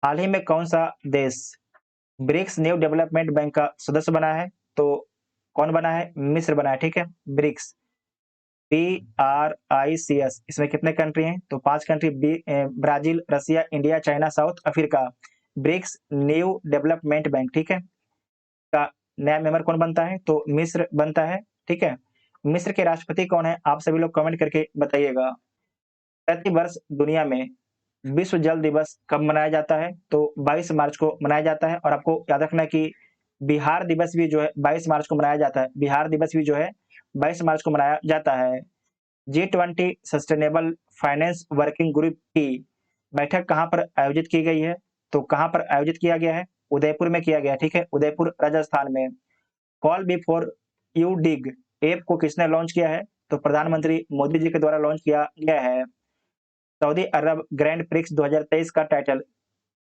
हाल ही में कौन सा देश ब्रिक्स न्यू डेवलपमेंट बैंक का सदस्य बना है? तो कौन बना है? मिस्र बना है, ठीक है। ब्रिक्स BRICS, इसमें कितने कंट्री हैं? तो 5 country, Brazil, Russia, India, China, South Africa. BRICS new development bank, ठीक है, का नया मेंबर कौन बनता है? तो मिस्र बनता है, ठीक है। मिस्र के राष्ट्रपति कौन है? आप सभी लोग कमेंट करके बताइएगा। प्रति वर्ष दुनिया में विश्व जल दिवस कब मनाया जाता है? तो 22 मार्च को मनाया जाता है। और आपको याद रखना है कि बिहार दिवस भी जो है 22 मार्च को मनाया जाता है। बिहार दिवस भी जो है 22 मार्च को मनाया जाता है। G20 sustainable finance working group की बैठक कहाँ पर आयोजित की गई है? तो कहाँ पर आयोजित किया गया है? उदयपुर में किया गया, ठीक है, उदयपुर राजस्थान में। Call before you dig app को किसने लॉन्च किया है? तो प्रधानमंत्री मोदी जी के द्वारा लॉन्च किया गया है। सऊदी अरब ग्रैंड प्रिक्स 2023 का टाइटल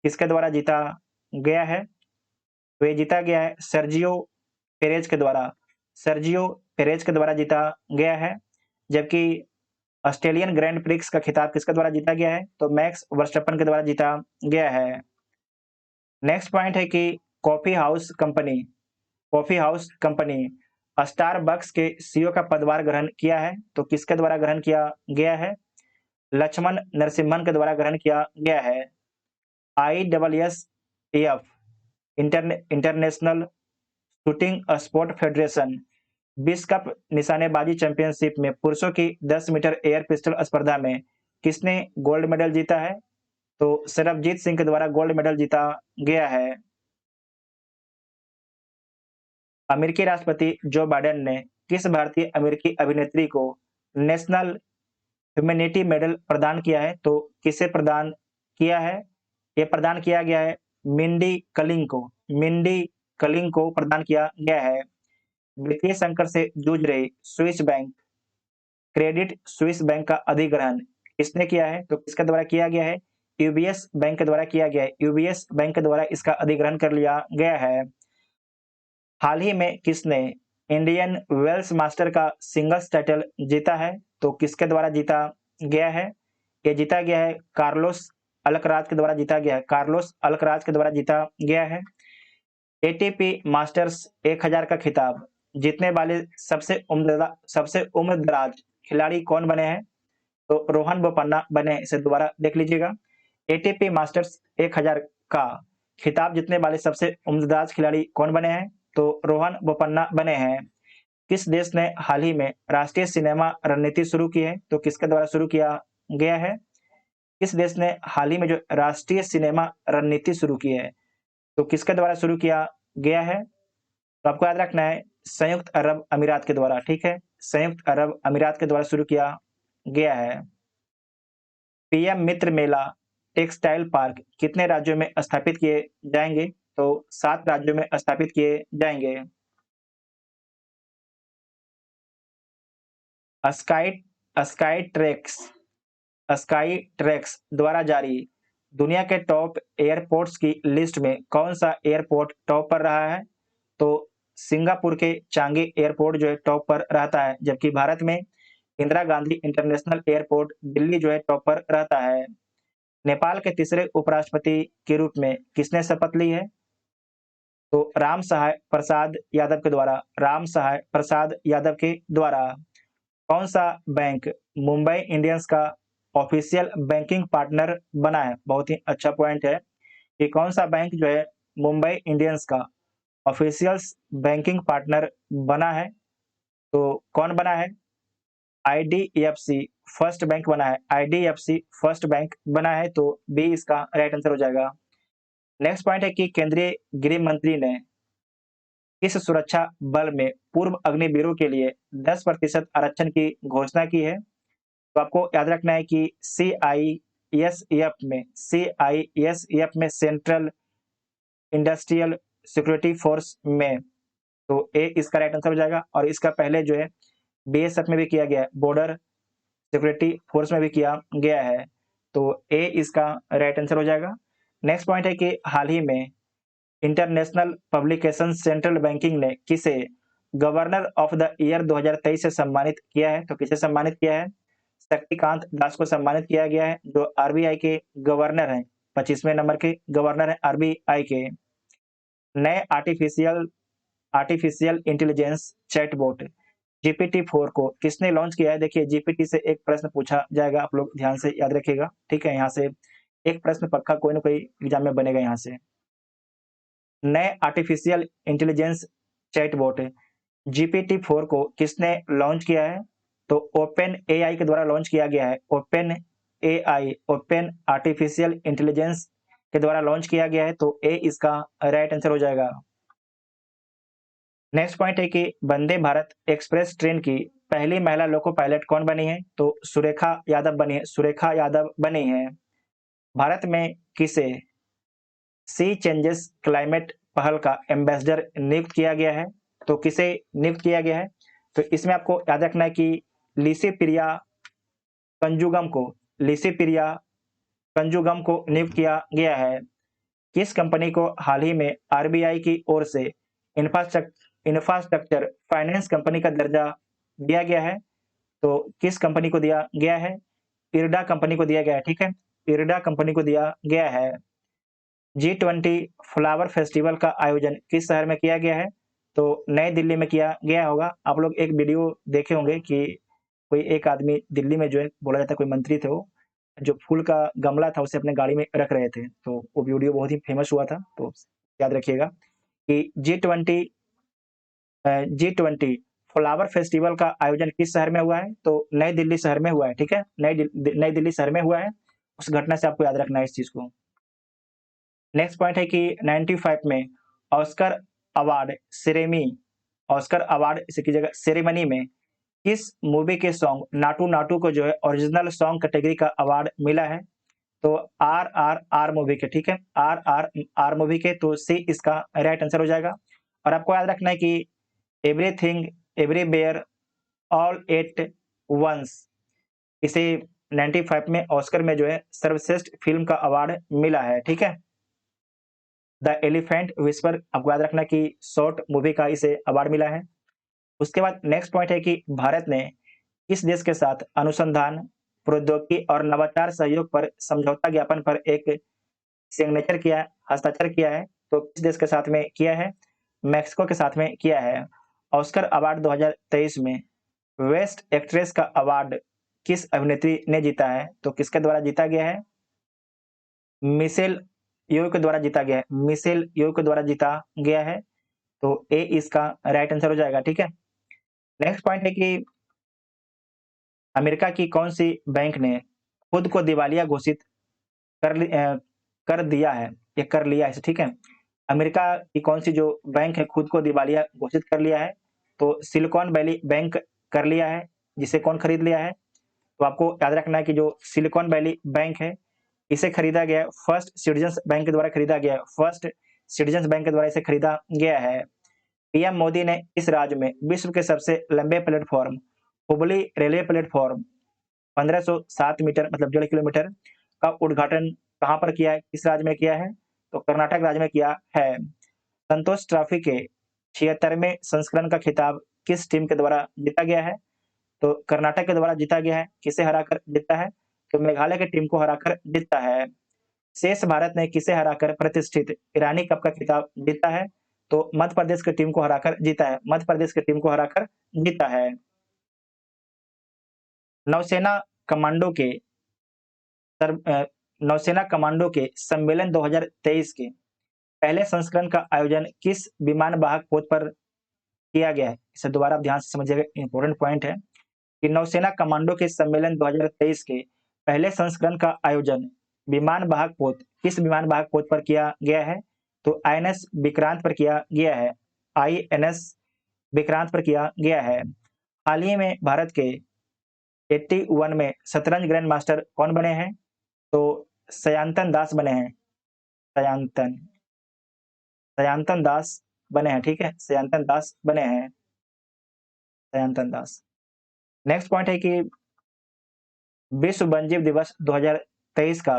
किसके द्वारा जीता गया है? तो ये जीता गया है सर्जियो पेरेज के द्वारा। सर्जियो पेरेज के द्वारा जीता गया है। जबकि ऑस्ट्रेलियन ग्रैंड प्रिक्स का खिताब किसके द्वारा जीता गया है? तो मैक्स वर्स्टैपन के द्वारा जीता गया है। नेक्स्ट पॉइंट है कि कॉफी हाउस कंपनी स्टारबक्स के सीईओ का पदभार ग्रहण किया है। तो किसके द्वारा ग्रहण किया गया है? लक्ष्मण नरसिम्हन के द्वारा ग्रहण किया गया है। ISSAF international shooting sport federation विश्व कप निशानेबाजी चैंपियनशिप में पुरुषों की 10 मीटर एयर पिस्टल स्पर्धा में किसने गोल्ड मेडल जीता है? तो सरबजीत सिंह के द्वारा गोल्ड मेडल जीता गया है। अमेरिकी राष्ट्रपति जो बाइडेन ने किस भारतीय अमेरिकी अभिनेत्री को नेशनल ह्यूमैनिटी मेडल प्रदान किया है? तो किसे प्रदान किया है? ये प्रदान किया गया है मिंडी कलिंग को। मिंडी कलिंग को प्रदान किया गया है। वित्तीय संकट से जूझ रही Swiss bank Credit Suisse bank का अधिग्रहण किसने किया है? तो किसके द्वारा किया गया है? यूबीएस बैंक के द्वारा किया गया है। यूबीएस बैंक के द्वारा इसका अधिग्रहण कर लिया गया है। हाल ही में किसने इंडियन वेल्स मास्टर का सिंगल्स टाइटल जीता है? तो किसके द्वारा जीता गया है? ये जीता गया है कार्लोस अल्कराज के द्वारा जीता गया है। कार्लोस अल्कराज के द्वारा जीता गया है। एटीपी मास्टर्स 1000 का खिताब जीतने वाले सबसे उम्रदराज खिलाड़ी कौन बने हैं? तो रोहन बोपन्ना बने हैं। इसे दोबारा देख लीजिएगा। एटीपी मास्टर्स 1000 का खिताब जीतने वाले सबसे उम्रदराज खिलाड़ी कौन बने हैं? तो रोहन बोपन्ना बने हैं। किस देश ने हाल ही में राष्ट्रीय सिनेमा रणनीति शुरू की है? तो किसके द्वारा शुरू किया गया है? किस देश ने हाल ही में जो राष्ट्रीय सिनेमा रणनीति शुरू की है, तो किसके द्वारा शुरू किया गया है? तो आपको याद रखना है संयुक्त अरब अमीरात के द्वारा, ठीक है, संयुक्त अरब अमीरात के द्वारा शुरू किया गया है। पीएम मित्र मेला टेक्सटाइल पार्क कितने राज्यों में स्थापित किए जाएंगे? तो 7 राज्यों में स्थापित किए जाएंगे। स्काई ट्रैक्स द्वारा जारी दुनिया के टॉप एयरपोर्ट्स की लिस्ट में कौन सा एयरपोर्ट टॉप पर रहा है? तो सिंगापुर के चांगी एयरपोर्ट जो है टॉप पर रहता है, जबकि भारत में इंदिरा गांधी इंटरनेशनल एयरपोर्ट दिल्ली जो है टॉप पर रहता है। नेपाल के तीसरे उपराष्ट्रपति के रूप में किसने शपथ ली है? तो राम सहाय प्रसाद यादव के द्वारा, राम सहाय प्रसाद यादव के द्वारा। कौन सा बैंक मुंबई इंडियंस का ऑफिशियल बैंकिंग पार्टनर बना है? बहुत ही अच्छा पॉइंट है कि कौन सा बैंक जो है मुंबई इंडियंस का ऑफिशियल बैंकिंग पार्टनर बना है। तो कौन बना है? आईडीएफसी फर्स्ट बैंक बना है। आईडीएफसी फर्स्ट बैंक बना है, तो बी इसका राइट आंसर हो जाएगा। नेक्स्ट पॉइंट है कि केंद्रीय गृह मंत्री ने इस सुरक्षा बल में पूर्व अग्निवीरों के लिए 10% आरक्षण की घोषणा की है। तो आपको याद रखना है कि सीआईएसएफ में सेंट्रल इंडस्ट्रियल सिक्योरिटी फोर्स में, तो ए इसका राइट आंसर हो जाएगा। और इसका पहले जो है बीएसएफ में भी किया गया है, बॉर्डर सिक्योरिटी फोर्स में भी किया गया है, तो ए इसका राइट आंसर हो जाएगा। नेक्स्ट पॉइंट है कि हाल ही में इंटरनेशनल पब्लिकेशन सेंट्रल बैंकिंग ने किसे गवर्नर ऑफ द ईयर 2023 से सम्मानित किया है? तो किसे सम्मानित किया है? शक्तिकांत दास को सम्मानित किया गया है, जो आरबीआई के गवर्नर हैं, 25वें नंबर के गवर्नर हैं आरबीआई के। नए आर्टिफिशियल इंटेलिजेंस चैटबॉट GPT-4 को किसने लॉन्च किया है? देखिए जीपीटी से एक प्रश्न पूछा जाएगा, आप लोग ध्यान से याद रखिएगा, ठीक है। यहाँ से एक प्रश्न पक्का कोई ना कोई एग्जाम में बनेगा। यहाँ से नए आर्टिफिशियल इंटेलिजेंस चैटबॉट GPT-4 को किसने लॉन्च किया है? तो ओपन एआई के द्वारा लॉन्च किया गया है। ओपन आर्टिफिशियल इंटेलिजेंस के द्वारा लॉन्च किया गया है, तो ए इसका राइट आंसर हो जाएगा। नेक्स्ट पॉइंट है कि वंदे भारत एक्सप्रेस ट्रेन की पहली महिला लोको पायलट कौन बनी है? तो सुरेखा यादव बनी है। सुरेखा यादव बनी है। भारत में किसे सी चेंजेस क्लाइमेट पहल का एम्बेसडर नियुक्त किया गया है? तो किसे नियुक्त किया गया है? तो इसमें आपको याद रखना है कि लिसी प्रिया कंजुगम को नियुक्त किया गया है। किस कंपनी को हाल ही में आरबीआई की ओर से इंफ्रास्ट्रक्चर फाइनेंस कंपनी का दर्जा दिया गया है? तो किस कंपनी को दिया गया है? इरडा कंपनी को दिया गया है, ठीक है, इरडा कंपनी को दिया गया है। G20 फ्लावर फेस्टिवल का आयोजन किस शहर में किया गया है? तो नई दिल्ली में किया गया होगा। आप लोग एक वीडियो देखे होंगे कि कोई एक आदमी दिल्ली में जो है, बोला जाता है कोई मंत्री थे, वो जो फूल का गमला था उसे अपने गाड़ी में रख रहे थे, तो वो वीडियो बहुत ही फेमस हुआ था। तो याद रखिएगा कि G20 फ्लावर फेस्टिवल का आयोजन किस शहर में हुआ है? तो नई दिल्ली शहर में हुआ है, ठीक है, नई दिल्ली शहर में हुआ है। उस घटना से आपको याद रखना है इस चीज को। नेक्स्ट पॉइंट है कि 95 में ऑस्कर अवार्ड इसे की जगह सेरेमनी में किस मूवी के सॉन्ग नाटू नाटू को जो है ओरिजिनल सॉन्ग कैटेगरी का अवार्ड मिला है? तो RRR मूवी के, ठीक है, RRR मूवी के, तो सी इसका राइट आंसर हो जाएगा। और आपको याद रखना है कि everything everywhere all at once इसे 1995 में ऑस्कर में जो है सर्वश्रेष्ठ फिल्म का अवार्ड मिला है, ठीक है। द एलिफेंट विस्पर, आपको याद रखना कि शॉर्ट मूवी का इसे अवार्ड मिला है। उसके बाद नेक्स्ट पॉइंट है कि भारत ने किस देश के साथ अनुसंधान, प्रौद्योगिकी और नवाचार सहयोग पर समझौता ज्ञापन पर एक सिग्नेचर किया है, हस्ताक्षर किया है? तो किस देश के साथ में किया है? मैक्सिको के साथ में किया है। ऑस्कर अवार्ड 2023 में बेस्ट एक्ट्रेस का अवार्ड किस अभिनेत्री ने जीता है? तो किसके द्वारा जीता गया है? मिशेल यो के द्वारा जीता गया है। मिशेल यो के द्वारा जीता गया है। तो ए इसका राइट आंसर हो जाएगा, ठीक है। नेक्स्ट पॉइंट है कि अमेरिका की कौन सी बैंक ने खुद को दिवालिया घोषित कर दिया है? ये कर लिया है, ठीक है। अमेरिका की कौन सी जो बैंक है खुद को दिवालिया घोषित कर लिया है? तो सिलिकॉन वैली बैंक कर लिया है। जिसे कौन खरीद लिया है? तो आपको याद रखना है कि जो सिलिकॉन वैली बैंक है इसे खरीदा गया फर्स्ट सिटीजन्स बैंक के द्वारा खरीदा गया। फर्स्ट सिटीजन्स बैंक के द्वारा इसे खरीदा गया है। पीएम मोदी ने इस राज्य में विश्व के सबसे लंबे platform Hubli railway platform 1507 metre मतलब 1.5 किलोमीटर का उद्घाटन कहां पर किया है? किस राज्य में किया है? तो कर्नाटक राज्य में किया है। संतोष ट्रॉफी के 76वें संस्करण का खिताब किस टीम के द्वारा जीता गया है? तो कर्नाटक के द्वारा जीता गया है। किसे हराकर जीता है? तो मेघालय की टीम को हराकर जीता है। शेष भारत ने किसे हराकर प्रतिष्ठित ईरानी कप का खिताब जीता है? तो मध्य प्रदेश की टीम को हराकर जीता है। मध्य प्रदेश की टीम को हराकर जीता है। नौसेना कमांडो के नौसेना कमांडो के सम्मेलन 2023 के पहले संस्करण का आयोजन किस विमान वाहक पोत पर किया गया है? इसे दोबारा ध्यान से समझिएगा, इंपॉर्टेंट पॉइंट है कि नौसेना कमांडो के सम्मेलन 2023 के पहले संस्करण का आयोजन विमान वाहक पोत किस विमान वाहक पोत पर किया गया है? तो आईएनएस विक्रांत पर किया गया है। आईएनएस विक्रांत पर किया गया है। हाल ही में भारत के 81 में शतरंज ग्रैंड मास्टर कौन बने हैं? तो सयांतन दास बने हैं। सयांतन सयांतन दास बने हैं, ठीक है। सयांतन दास बने हैं। सयांतन दास। नेक्स्ट पॉइंट है कि विश्व वन्यजीव दिवस 2023 का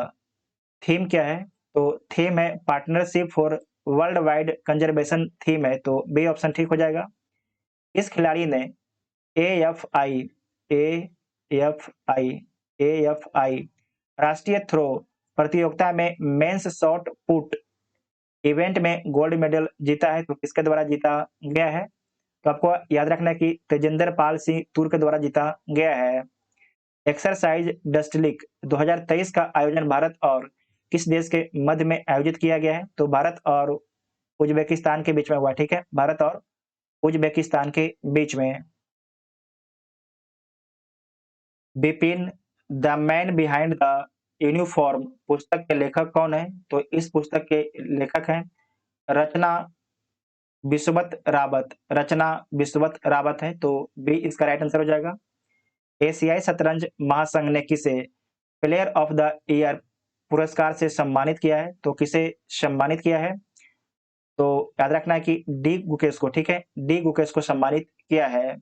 थीम क्या है? तो थीम है partnership for world wide conservation theme है। तो बी ऑप्शन ठीक हो जाएगा। इस खिलाड़ी ने एएफआई एएफआई एएफआई राष्ट्रीय थ्रो प्रतियोगिता में मेंस शॉट पुट इवेंट में गोल्ड मेडल जीता है। तो किसके द्वारा जीता गया है? तो आपको याद रखना है कि तेजिंदर पाल सिंह तूर के द्वारा जीता गया है। एक्सरसाइज डस्टलिक 2023 का आयोजन भारत और किस देश के मध्य में आयोजित किया गया है? तो भारत और उज्बेकिस्तान के बीच में हुआ, ठीक है। भारत और उज्बेकिस्तान के बीच में। Bipin the man behind the uniform पुस्तक के लेखक कौन है? तो इस पुस्तक के लेखक हैं रचना बिस्वत रावत। रचना बिस्वत रावत है। तो बी इसका राइट आंसर हो जाएगा। एशियाई शतरंज महासंघ ने किसे प्लेयर ऑफ द ईयर पुरस्कार से सम्मानित किया है? तो किसे सम्मानित किया है? तो याद रखना है कि डी गुकेश को, ठीक है। डी गुकेश को सम्मानित किया है।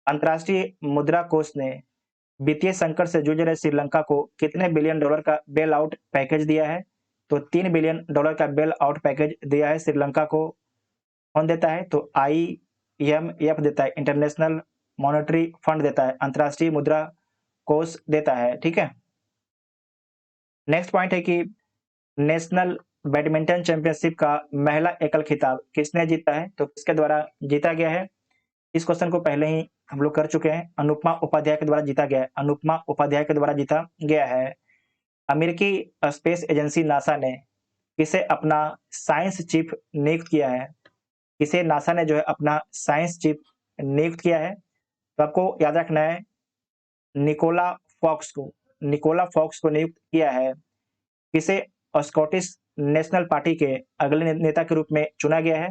अंतर्राष्ट्रीय मुद्रा कोष ने वित्तीय संकट से जूझ रहे श्रीलंका को कितने बिलियन डॉलर का बेल आउट पैकेज दिया है? तो 3 बिलियन डॉलर का बेल आउट पैकेज दिया है श्रीलंका को। कौन देता है? तो आईएमएफ देता है। इंटरनेशनल मॉनेटरी फंड देता है। अंतर्राष्ट्रीय मुद्रा कोष देता है, ठीक है। नेक्स्ट पॉइंट है कि नेशनल बैडमिंटन चैंपियनशिप का महिला एकल खिताब किसने जीता है? तो किसके द्वारा जीता गया है? इस क्वेश्चन को पहले ही हम लोग कर चुके हैं। अनुपमा उपाध्याय के द्वारा जीता गया है। अनुपमा उपाध्याय के द्वारा जीता गया है। अमेरिकी स्पेस एजेंसी नासा ने किसे अपना साइंस चीफ नियुक्त किया है? किसे नासा ने जो है अपना साइंस चीफ नियुक्त किया है? तो आपको याद रखना है निकोला फॉक्स को। निकोला फॉक्स को नियुक्त किया है। किसे स्कॉटिश नेशनल पार्टी के अगले नेता के रूप में चुना गया है?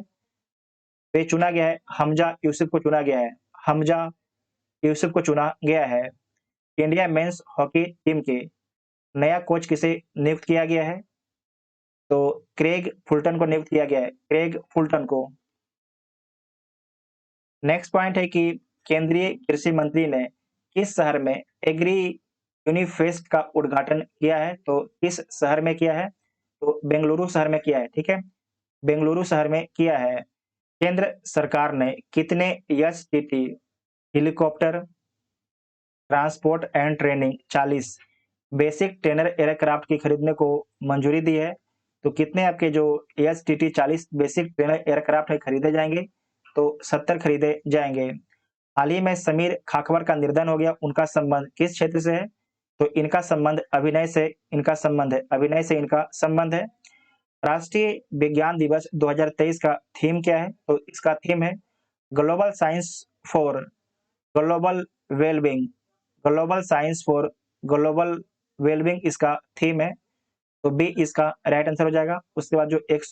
वे चुना गया है हमजा यूसुफ को चुना गया है। हमजा यूसुफ को चुना गया है। इंडिया मेंस हॉकी टीम के नया कोच किसे नियुक्त किया गया है? तो क्रेग फुलटन को नियुक्त किया गया है। क्रेग फुलटन को। नेक्स्ट पॉइंट है कि केंद्रीय कृषि मंत्री ने किस शहर में एग्री यूनिफेस्ट का उद्घाटन किया है, तो किस शहर में किया है? तो बेंगलुरु शहर में किया है, ठीक है? बेंगलुरु शहर में किया है। केंद्र सरकार ने कितने HTT helicopter transport and training 40 basic trainer aircraft की खरीदने को मंजूरी दी है? तो कितने आपके जो एचटीटी 40 बेसिक ट्रेनर एयरक्राफ्ट है खरीदे जाएंगे? तो 70 खरीदे जाएंगे। हाल ही में समीर खाकवर का निर्धन हो गया, उनका संबंध किस क्षेत्र से है? तो इनका संबंध अभिनय से इनका संबंध है। राष्ट्रीय विज्ञान दिवस 2023 का थीम क्या है? तो इसका थीम है global science for global wellbeing. Global science for global wellbeing इसका थीम है। तो बी इसका राइट आंसर हो जाएगा। उसके बाद जो एक